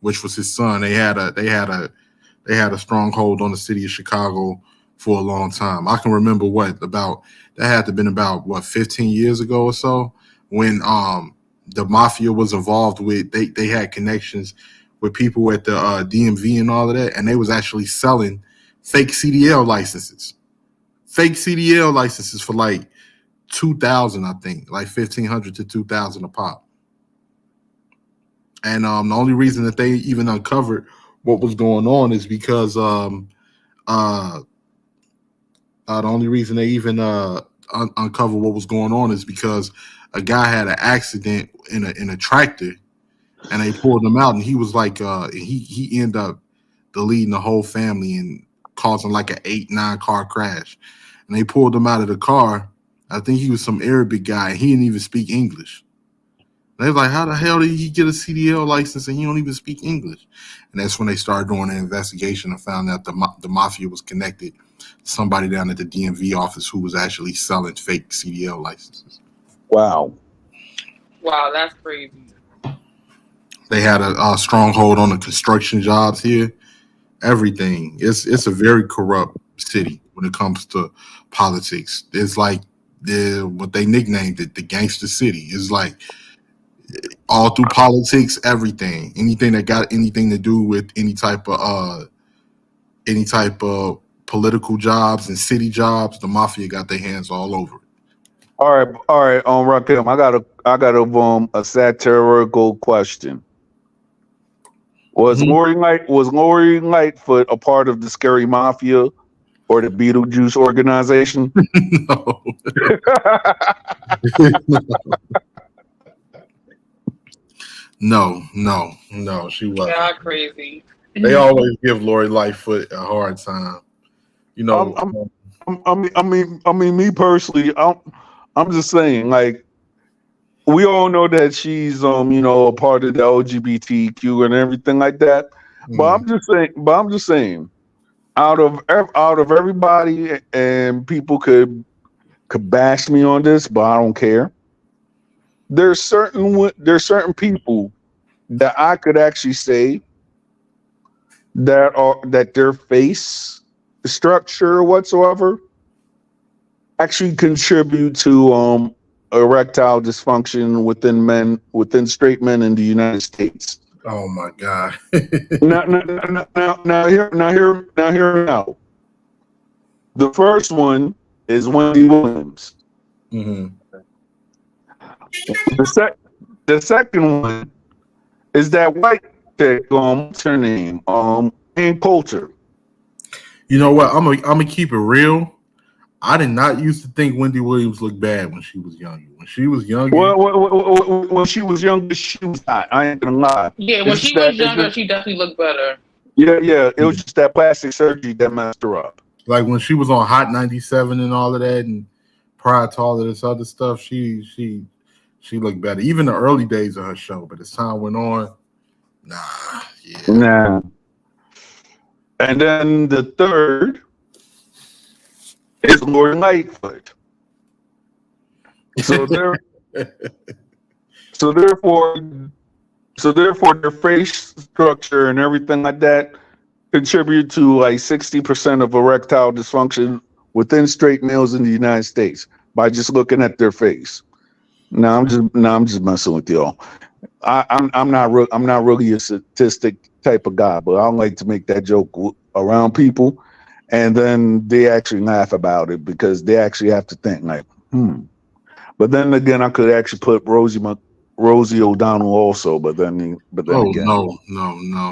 which was his son. They had a stronghold on the city of Chicago for a long time. I can remember that had to have been about 15 years ago or so when the mafia was involved with, they had connections with people at the DMV and all of that, and they was actually selling fake CDL licenses. Fake CDL licenses for like 2,000, I think, like 1,500 to 2,000 a pop. And the only reason that they even uncovered what was going on is because uh, the only reason they even uncovered what was going on is because a guy had an accident in a tractor, and they pulled him out, and he was like, he ended up deleting the whole family and causing like an 8-9 car crash, and they pulled him out of the car. I think he was some Arabic guy, and he didn't even speak English. They was like, how the hell did he get a CDL license and he don't even speak English? And that's when they started doing an investigation and found out the mafia was connected to somebody down at the DMV office who was actually selling fake CDL licenses. Wow. Wow, that's crazy. They had a stronghold on the construction jobs here. Everything. It's a very corrupt city when it comes to politics. It's like what they nicknamed it, the gangster city. It's like all through politics, everything, anything that got anything to do with any type of political jobs and city jobs, the mafia got their hands all over it. All right, Rakim, I got a satirical question. Mhm. Was Lori Lightfoot a part of the Scary Mafia or the Beetlejuice organization? No. No, she wasn't. Yeah, crazy. They always give Lori Lightfoot a hard time. You I'm, know, I'm, I mean, me personally, I'm just saying, like, we all know that she's, a part of the LGBTQ and everything like that. But mm, I'm just saying, out of everybody, and people could bash me on this, but I don't care. There's certain people that I could actually say that their face structure whatsoever actually contribute to erectile dysfunction within straight men in the United States. Oh my God. Now, hear me out. The first one is Wendy Williams. Hmm. The second one is that white chick. What's her name? Ann Coulter. You know what? I'm gonna keep it real. I did not used to think Wendy Williams looked bad when she was younger. When she was younger, When she was younger, she was hot. I ain't gonna lie. Yeah, when It's she just was that. It's younger, just, she definitely looked better. yeah. It was just that plastic surgery that messed her up. like when she was on Hot 97 and all of that, and prior to all of this other stuff, she looked better. Even the early days of her show, but as time went on, nah, yeah. Nah. And then the third is Lori Lightfoot. So there, so therefore, their face structure and everything like that contribute to like 60% of erectile dysfunction within straight males in the United States by just looking at their face. I'm just messing with y'all. I'm not really a statistic type of guy, but I like to make that joke around people, and then they actually laugh about it because they actually have to think like, But then again, I could actually put Rosie O'Donnell also, but then Oh again, no!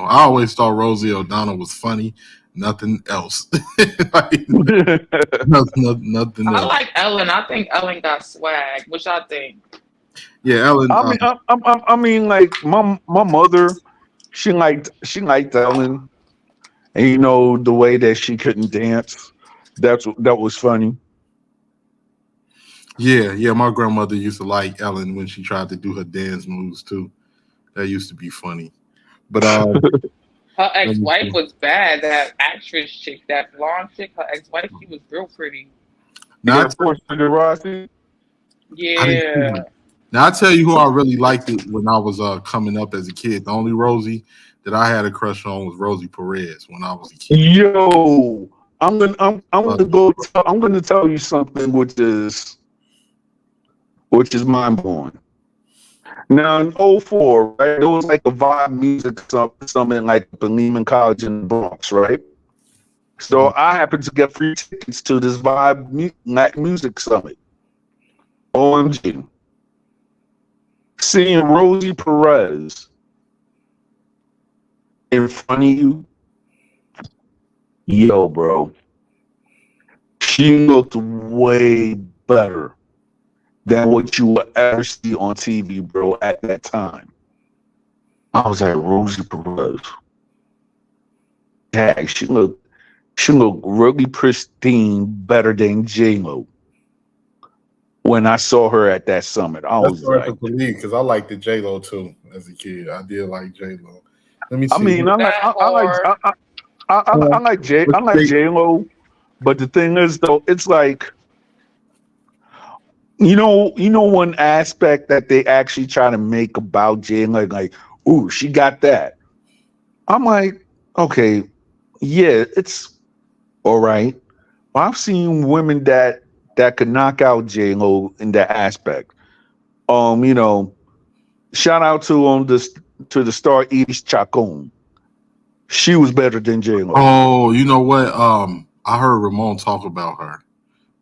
I always thought Rosie O'Donnell was funny. Nothing else. Like, nothing I else. like Ellen. I think Ellen got swag. Which I think. Yeah, Ellen. I mean, like my mother, she liked Ellen, and the way that she couldn't dance, that was funny. Yeah. My grandmother used to like Ellen when she tried to do her dance moves too. That used to be funny. But Her let me ex-wife see. was bad. That actress chick, that blonde chick, her ex-wife, she was real pretty. Now, Yeah, of course, Rossi. I didn't see Yeah. her. Now I tell you who I really liked it when I was coming up as a kid. The only Rosie that I had a crush on was Rosie Perez when I was a kid. Yo, I'm Uh, gonna go. I'm gonna tell you something which is mind blowing. Now in '04, right, there was like a vibe music summit like up in Lehman College in the Bronx, right? So I happened to get free tickets to this night music summit. OMG. Seeing Rosie Perez in front of you, yo, bro, she looked way better than what you would ever see on TV, bro, at that time. I was like, Rosie Perez. Dang, she looked really pristine, better than J-Lo. When I saw her at that summit, I That's was hard to like, believe because I liked the J Lo too as a kid. I did like J Lo. Let me I see. mean, That or I like J-Lo, but the thing is though, it's like, one aspect that they actually try to make about J-Lo, like, ooh, she got that. I'm like, okay, yeah, it's all right. I've seen women that could knock out J Lo in that aspect. You know, shout out to the star Edith Chacon. She was better than J Lo. Oh, you know what? I heard Ramon talk about her.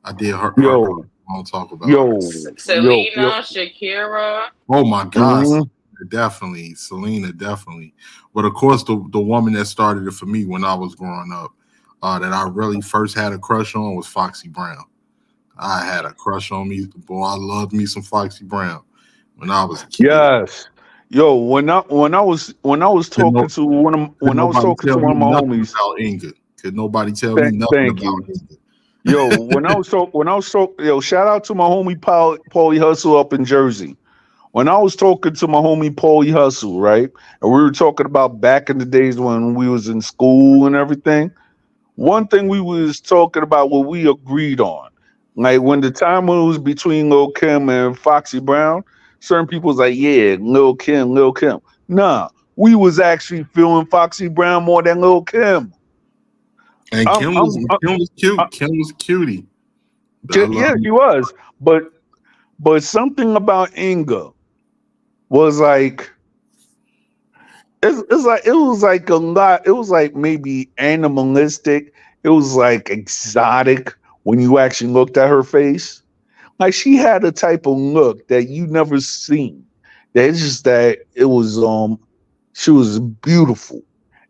I did heard Yo, Ramon talk about her. yo. Selena, Shakira. Oh my gosh, Mhm. definitely Selena, definitely. But of course, the woman that started it for me when I was growing up, that I really first had a crush on was Foxy Brown. I had a crush on me, boy. I loved me some Foxy Brown when I was a kid. Yes. Yo, when I was Could talking no, to one of could when I was nobody talking to tell one me of my nothing homies, about Inga? Could nobody tell me nothing thank about you. Inga? Yo, yo, shout out to my homie Paulie Hustle up in Jersey. When I was talking to my homie Paulie Hustle, right? And we were talking about back in the days when we was in school and everything. One thing we was talking about what we agreed on. Like when the time was between Lil Kim and Foxy Brown, certain people was like, yeah, Lil Kim, Lil Kim. Nah, we was actually feeling Foxy Brown more than Lil Kim. And I'm, I'm, Kim was I, cute. Kim was a cutie. I love Yeah, you. she was. But something about Inga was like it's like it was like a lot. It was like maybe animalistic. It was like exotic when you actually looked at her face. Like she had a type of look that you never seen. That it's just that it was she was beautiful.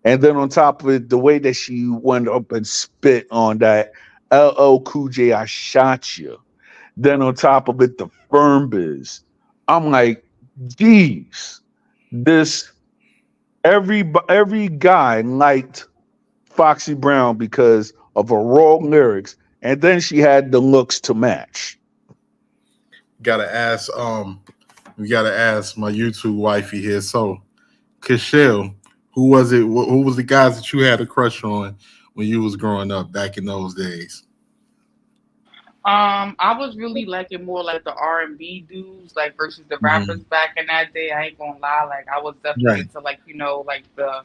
And then on top of it, the way that she went up and spit on that LL Cool J, I shot you. Then on top of it, the firm biz. I'm like, geez, this every guy liked Foxy Brown because of her raw lyrics, and then she had the looks to match. Gotta ask we gotta ask my YouTube wifey here. So Kashel, who was it? Who was the guys that you had a crush on when you was growing up back in those days? I was really liking more like the R&B dudes, like versus the rappers Mhm. back in that day. I ain't gonna lie, like I was definitely Right, into like like the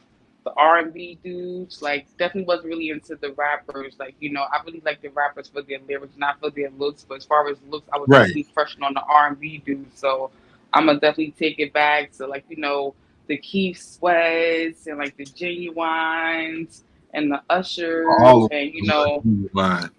R&B dudes. Like definitely wasn't really into the rappers. Like I really like the rappers for their lyrics, not for their looks. But as far as looks, I was right. definitely crushing on the R&B dudes. So I'm gonna definitely take it back to like the Keith Sweats and like the Genuines and the All Ushers of and them. Mine.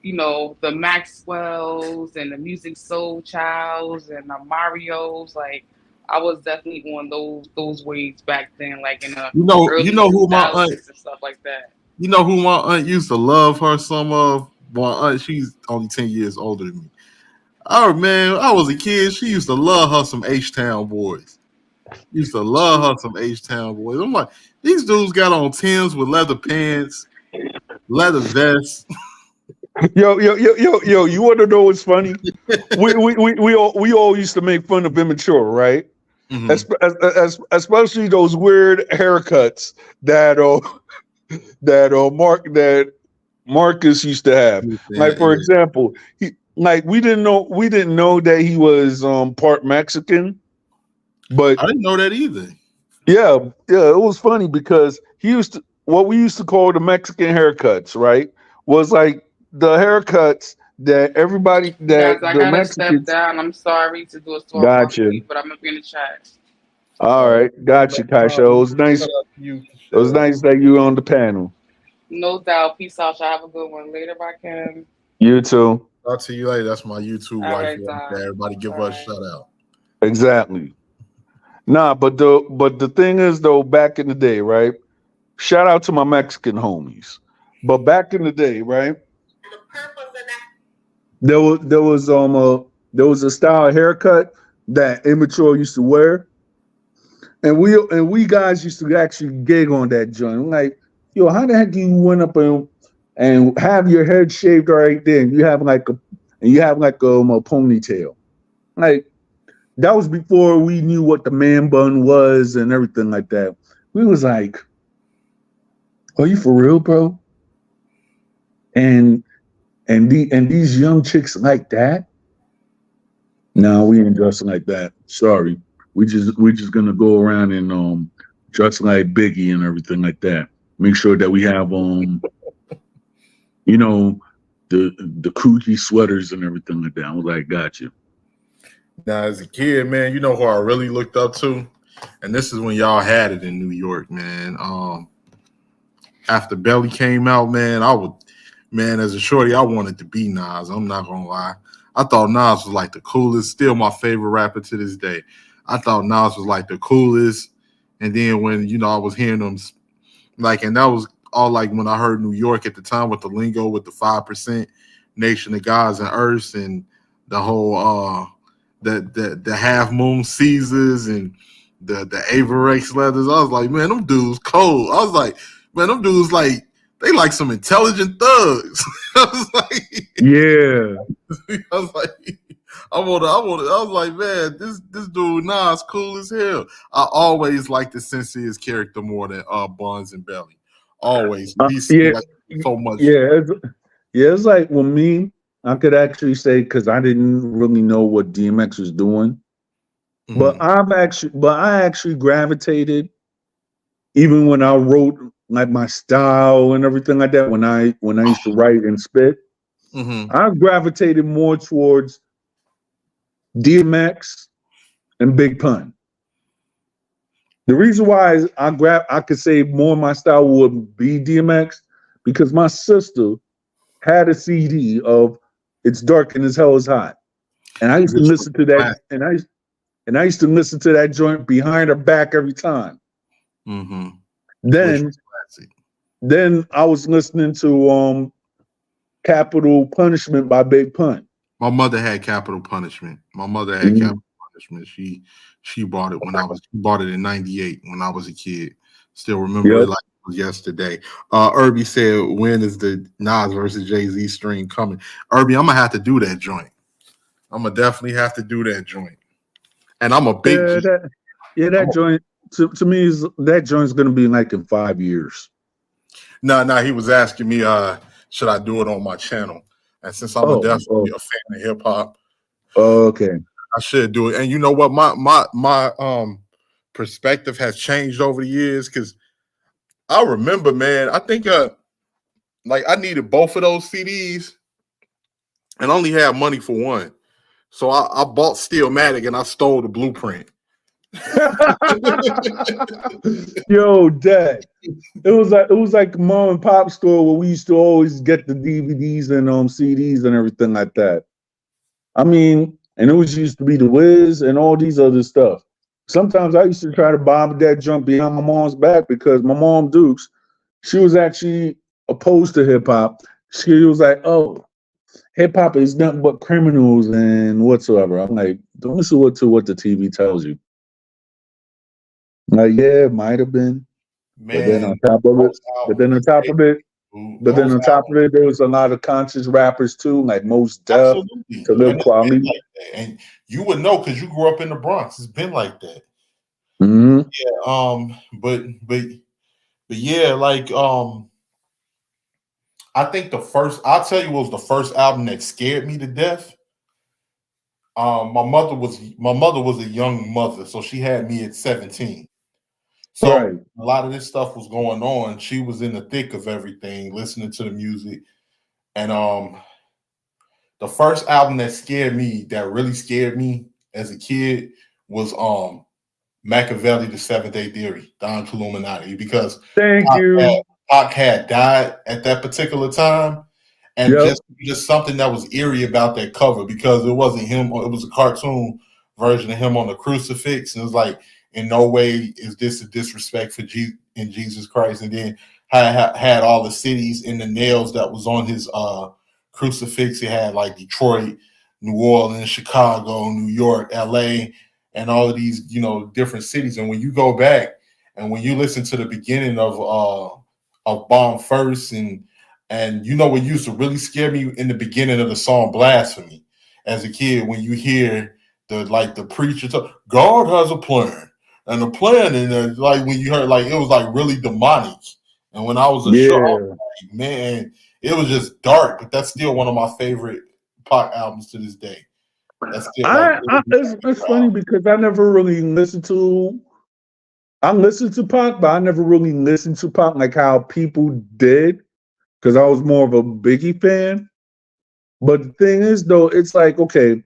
the Maxwells and the Music Soul Childs and the Marios. Like I was definitely on those waves back then, like in the You early know two who my aunt. thousands and stuff like that. You know who my aunt used to love her some of. My aunt, she's only 10 years older than me. Oh man, I was a kid. She used to love her some H Town boys. Used to love her some H Town boys. I'm like, these dudes got on Tims with leather pants, leather vests. Yo, you want to know what's funny? We all used to make fun of immature, right? Mhm. Especially those weird haircuts that that Marcus used to have. Yeah, Like for yeah. example, we didn't know that he was part Mexican, but I didn't know that either. yeah, yeah, it was funny because he used to what we used to call the Mexican haircuts, right? Was like the haircuts that everybody that Guys, I the gotta step Mexicans down. I'm sorry to do a storm real gotcha. quick, but I'm gonna be in the chat. All Uh, right, gotcha, no Kasha. It problem. was nice. Shout out to you, It was Michelle. nice that you were on the panel. No doubt. Peace out. Y'all have a good one. Later, bye, Kim. You too. Talk to you later. That's my YouTube All wife. right, Doc. Everybody give her a Bye. shout out. Exactly. Nah, but the thing is though, back in the day, right? Shout out to my Mexican homies. But back in the day, right? There was a style of haircut that immature used to wear, and we guys used to actually gig on that joint. I'm like, yo, how the heck you went up and have your head shaved right there, and you have like a ponytail? Like that was before we knew what the man bun was and everything like that. We was like, are you for real, bro? And these young chicks like that? No, we ain't dressing like that. Sorry. We just gonna go around and dress like Biggie and everything like that. Make sure that we have you know, the Coochie sweaters and everything like that. I was like, gotcha. Now, as a kid, man, you know who I really looked up to, and this is when y'all had it in New York, man. After Belly came out, man, man, as a shorty, I wanted to be Nas. I'm not gonna lie. I thought Nas was like the coolest, still my favorite rapper to this day. I thought Nas was like the coolest. And then when, I was hearing them like, and that was all like when I heard New York at the time with the lingo with the 5% Nation of Gods and Earths and the whole the half moon Caesars and the Averex leathers. I was like, man, them dudes cold. I was like, man, them dudes like they like some intelligent thugs. I was like, Yeah. I was like, I was like, man, this dude Nas cool as hell. I always liked the Sensei's character more than Buns and Belly. Always. He seemed Yeah. like so much. It's like with me, I could actually say because I didn't really know what DMX was doing. But Mhm. I actually gravitated even when I wrote like my style and everything like that. When I used to write and spit, I gravitated more towards DMX and Big Pun. The reason why is I could say more of my style would be DMX because my sister had a CD of "It's Dark and as Hell is Hot," and I used to Which was listen to that, classic. and I used to listen to that joint behind her back every time. Which was Then classic. then I was listening to Capital Punishment by Big Pun. My mother had Capital Punishment. Mhm. She bought it she bought it in '98 when I was a kid. Still remember it Yep. like it was yesterday. Irby said, when is the Nas versus Jay-Z stream coming? Irby, I'm gonna have to do that joint. I'm gonna definitely have to do that joint. And I'm a big Yeah, that joint to me is that joint's gonna be like in 5 years. No, he was asking me, should I do it on my channel? And since I'm definitely a fan of hip hop, Okay. I should do it. And you know what? My perspective has changed over the years because I remember, man, I think like I needed both of those CDs and only had money for one. So I bought Steelmatic and I stole the blueprint. Yo, Dad. It was like a mom and pop store where we used to always get the DVDs and CDs and everything like that. I mean, and it was used to be the Wiz and all these other stuff. Sometimes I used to try to bomb that jump behind my mom's back because my mom Dukes, she was actually opposed to hip hop. She was like, "Oh, hip hop is nothing but criminals and whatsoever." I'm like, "Don't listen to what the TV tells you." Like, yeah, it might have been, but then on Man, top of it, those but then on albums, top of it, but then those on top of albums, it, there was a lot of conscious rappers too, like Most Def, absolutely. Talib And it's been Kweli. like that. And you would know because you grew up in the Bronx. It's been like that. Mm-hmm. Yeah. But yeah, like I think I'll tell you what was the first album that scared me to death. My mother was a young mother, so she had me at 17. So Right. a lot of this stuff was going on. She was in the thick of everything, listening to the music. And the first album that really scared me as a kid was Machiavelli, The Seventh Day Theory, Don Illuminati, because Thank Pac had, you. Pac had died at that particular time. And Yep. just something that was eerie about that cover because it wasn't him, it was a cartoon version of him on the crucifix. And it was like, in no way is this a disrespect for Jesus Christ. And then had all the cities in the nails that was on his crucifix. It had like Detroit, New Orleans, Chicago, New York, LA, and all of these, different cities. And when you go back and when you listen to the beginning of Bomb First and what used to really scare me in the beginning of the song Blasphemy as a kid, when you hear the preacher talk, God has a plan. And the plan, and like when you heard, like it was like really demonic. And when I was a show, I was Yeah. like, man, it was just dark, but that's still one of my favorite pop albums to this day. That's still like It's funny because I never really listened to. I listened to Pac, but I never really listened to Pac like how people did because I was more of a Biggie fan. But the thing is, though, it's like okay,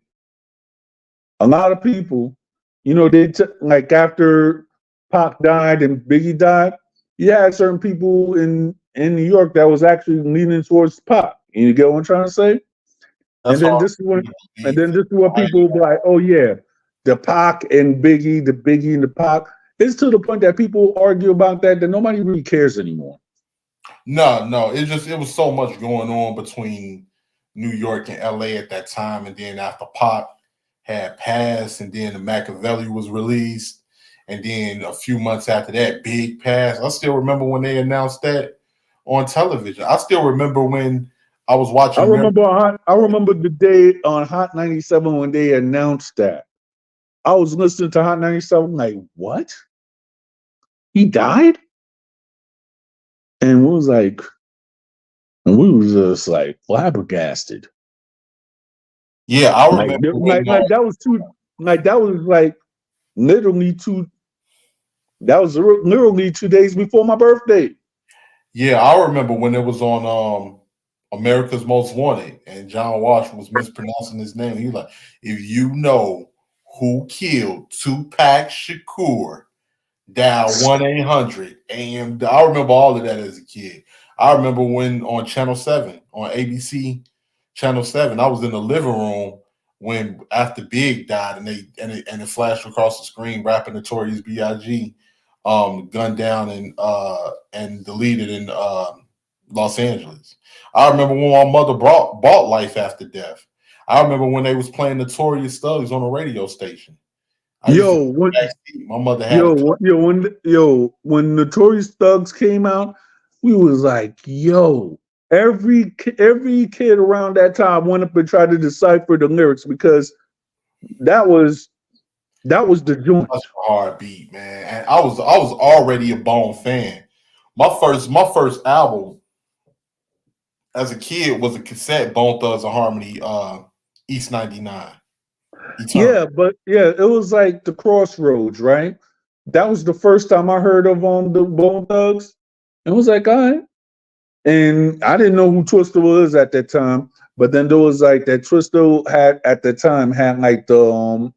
a lot of people, like after Pac died and Biggie died, you had certain people in New York that was actually leaning towards Pac. You get what I'm trying to say? And that's then all this is I when, really and believe. then this is what people will be like, oh yeah, the Pac and Biggie, the Biggie and the Pac. It's to the point that people argue about that nobody really cares anymore. No, it was so much going on between New York and LA at that time, and then after Pac had passed, and then the Machiavelli was released, and then a few months after that, Big passed. I still remember when they announced that on television. I still remember when I was I watching. remember I remember the day on Hot 97 when they announced that. I was listening to Hot 97, like, what? He died? And we was just like flabbergasted. Yeah, I Like, remember when that was literally literally 2 days before my birthday. yeah, I remember when it was on America's Most Wanted, and John Walsh was mispronouncing his name. He was like, if you know who killed Tupac Shakur, dial 1-800-AM. I remember all of that as a kid. I remember when on Channel 7, on ABC Channel 7, I was in the living room when after Big died and it flashed across the screen rapping Notorious B.I.G. Gunned down and deleted in Los Angeles. I remember when my mother bought Life After Death. I remember when they was playing Notorious Thugs on a radio station. I used to Yo, when backseat. My mother had a when Notorious Thugs came out, we was like, yo, every kid around that time went up and tried to decipher the lyrics because that was the joint. such a hard beat, man. And I was already a Bone fan. My first album as a kid was a cassette, Bone Thugs and Harmony, East 99. Yeah, Eternal. but yeah, it was like the Crossroads, right? That was the first time I heard of the Bone Thugs. It was like, all right. And I didn't know who Twister was at that time, but then there was like that Twister had at the time had like the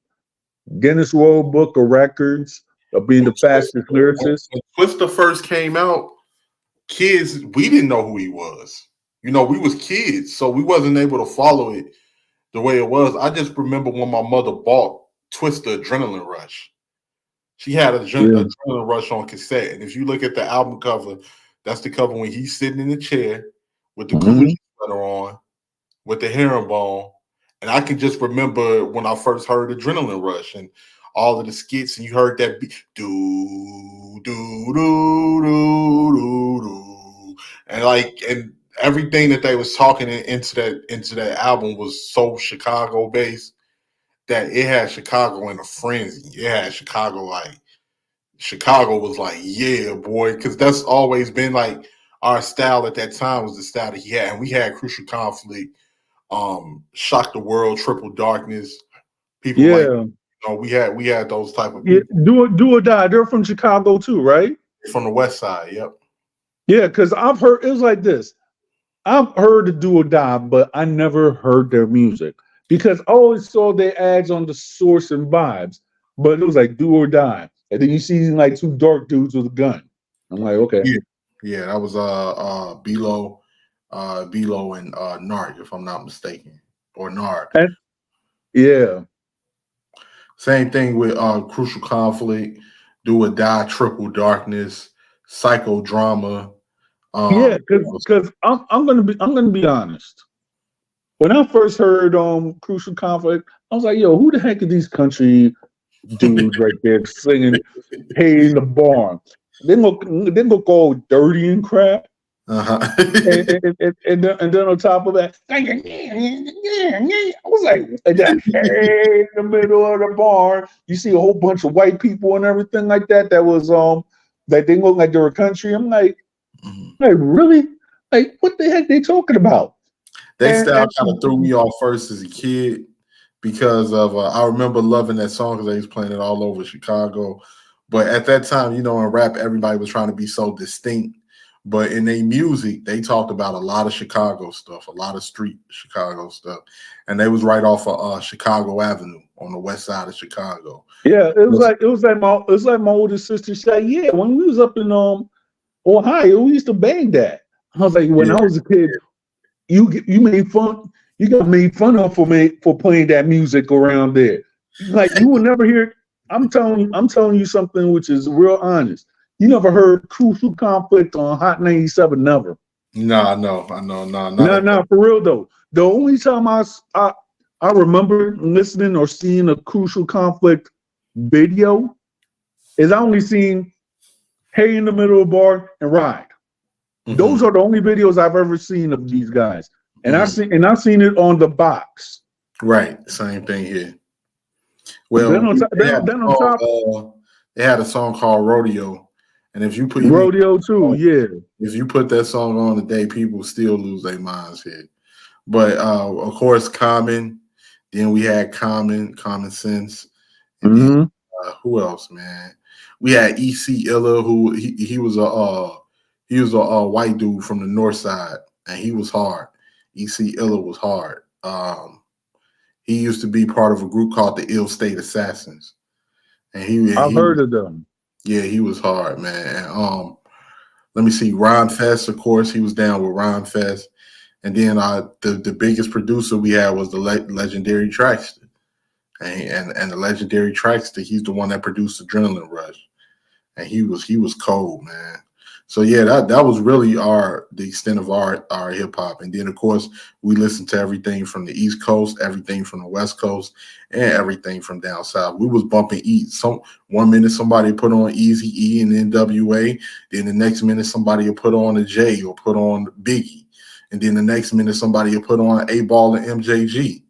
Guinness World Book of Records of being When the fastest lyricist. Twister first came out, kids, we didn't know who he was. We was kids, so we wasn't able to follow it the way it was. I just remember when my mother bought Twister Adrenaline Rush. She had Yeah. Adrenaline Rush on cassette, and if you look at the album cover, that's the cover when he's sitting in the chair with the Mhm. Gucci sweater on, with the herringbone. And I can just remember when I first heard Adrenaline Rush and all of the skits, and you heard that beat, do do do do do do, and everything that they was talking into that album was so Chicago based that it had Chicago in a frenzy. It had Chicago was like, yeah, boy, because that's always been like our style at that time was the style that he had, and we had Crucial Conflict, Shock the World, Triple Darkness, people like Yeah. we had those type of Yeah. people Do or die. They're from Chicago too, right? from the West Side. Yep. Yeah, because I've heard it was like this. I've heard the Do or Die, but I never heard their music because I always saw their ads on the Source and Vibes, but it was like Do or Die, and then you see like two dark dudes with a gun. I'm like, okay, Yeah, yeah, that was Bilo and Narc, if I'm not mistaken, or Narc. and yeah, Same thing with Crucial Conflict, Do or Die, Triple Darkness, Psychodrama. yeah, What else? because I'm gonna be honest. When I first heard Crucial Conflict, I was like, yo, who the heck are these country dudes right there singing "Hey in the Barn"? They look all dirty and crap. Uh-huh. And then on top of that, I was like, and then, hey, in the middle of the bar, you see a whole bunch of white people and everything like that. That was that they look like they were country. I'm Mhm. like really, like what the heck they talking about? They style kind of threw And me off first as a kid because of I remember loving that song because they was playing it all over Chicago. But at that time, in rap, everybody was trying to be so distinct. But in their music, they talked about a lot of Chicago stuff, a lot of street Chicago stuff, and they was right off of Chicago Avenue on the west side of Chicago. yeah, it was like my older sister said, yeah, when we was up in Ohio, we used to bang that. I was like, when Yeah, I was a kid, you got made fun of for playing that music around there. Like you will never hear. I'm telling you something which is real honest. You never heard Crucial Conflict on Hot 97, never. no, I know, no, not No, at that. no, for real though. The only time I remember listening or seeing a Crucial Conflict video is I only seen Hey in the Middle of the Bar and Ride. Those Mhm, are the only videos I've ever seen of these guys, and mhm. I've seen it on the box. Right, same thing here. Then Well, on top, then on top, they had a song called Rodeo, and rodeo too. Yeah. if you put that song on today, people still lose their minds here. But of course, Common. Then we had Common Sense, and then Hmm. who else, man? We had EC Illa, who he was a white dude from the north side, and he was hard. EC Illa was hard. He used to be part of a group called the Ill State Assassins, and I've heard of them. yeah, he was hard, man. And, let me see, Ron Fest, of course, he was down with Ron Fest, and then the biggest producer we had was the legendary Traxter, and the legendary Traxter, he's the one that produced Adrenaline Rush, and he was cold, man. So yeah, that was really the extent of our hip hop. And then of course we listened to everything from the East Coast, everything from the West Coast, and everything from down south. We was bumping one minute somebody put on Easy E and NWA, then the next minute somebody will put on a J or put on Biggie, and then the next minute somebody will put on A Ball and MJG.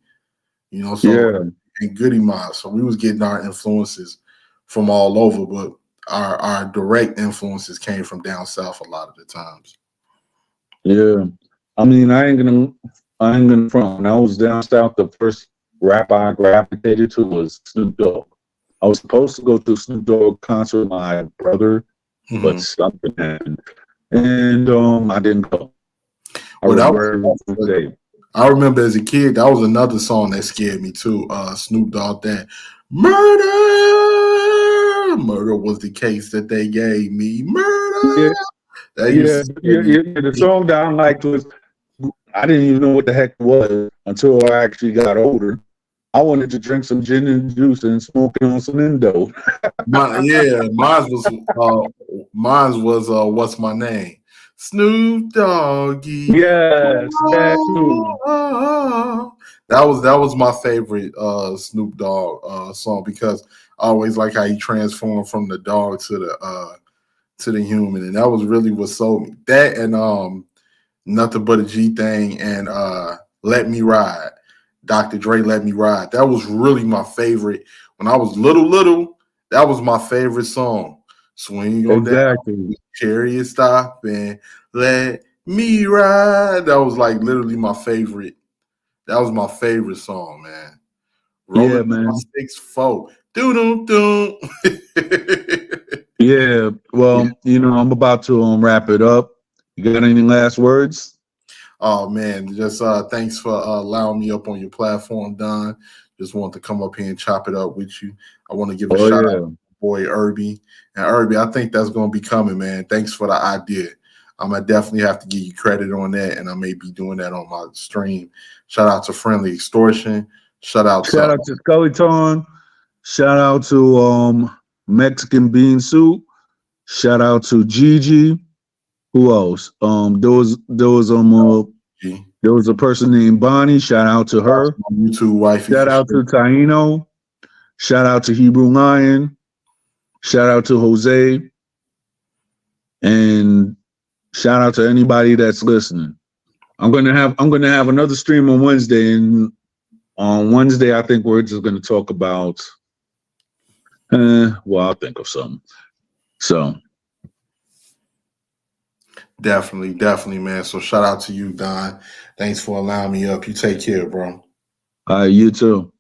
You know, so Yeah. and Goody Mob. So we was getting our influences from all over, but our direct influences came from down south a lot of the times. Yeah. I mean, I ain't gonna front. When I was down south, the first rap I gravitated to was Snoop Dogg. I was supposed to go to a Snoop Dogg concert with my brother, but something happened. And I didn't go. I remember as a kid, that was another song that scared me too. Snoop Dogg, that murder was the case that they gave me. Murder. Yeah. The song that I liked was, I didn't even know what the heck it was until I actually got older. I wanted to drink some gin and juice and smoke it on some Indo. Mine was What's My Name? Snoop Doggy. Yes, that was my favorite Snoop Dogg song, because I always like how he transformed from the dog to the human, and that was really what sold me. That and Nothing But a G Thing and Let Me Ride. Dr. Dre, Let Me Ride. That was really my favorite. When I was little, that was my favorite song. Swing on down, chariot stop, and let me ride. That was like literally my favorite. That was my favorite song, man. Rolling man. 6-4. Doo-doo-doo. Yeah. Well, I'm about to wrap it up. You got any last words? Oh man, just thanks for allowing me up on your platform, Don. Just want to come up here and chop it up with you. I want to give a shout out to my boy Irby. And Irby, I think that's going to be coming, man. Thanks for the idea. I'm going to definitely have to give you credit on that, and I may be doing that on my stream. Shout out to Friendly Extortion. Shout out to Scullyton. Shout out to Mexican Bean Soup. Shout out to Gigi. Who else? There was a person named Bonnie. Shout out to her. My YouTube wife. Shout out to Taino. Shout out to Hebrew Lion. Shout out to Jose. And shout out to anybody that's listening. I'm gonna have another stream on Wednesday, and on Wednesday I think we're just gonna talk about I'll think of something. So Definitely, man. So shout out to you, Don. Thanks for allowing me up. You take care, bro. You too.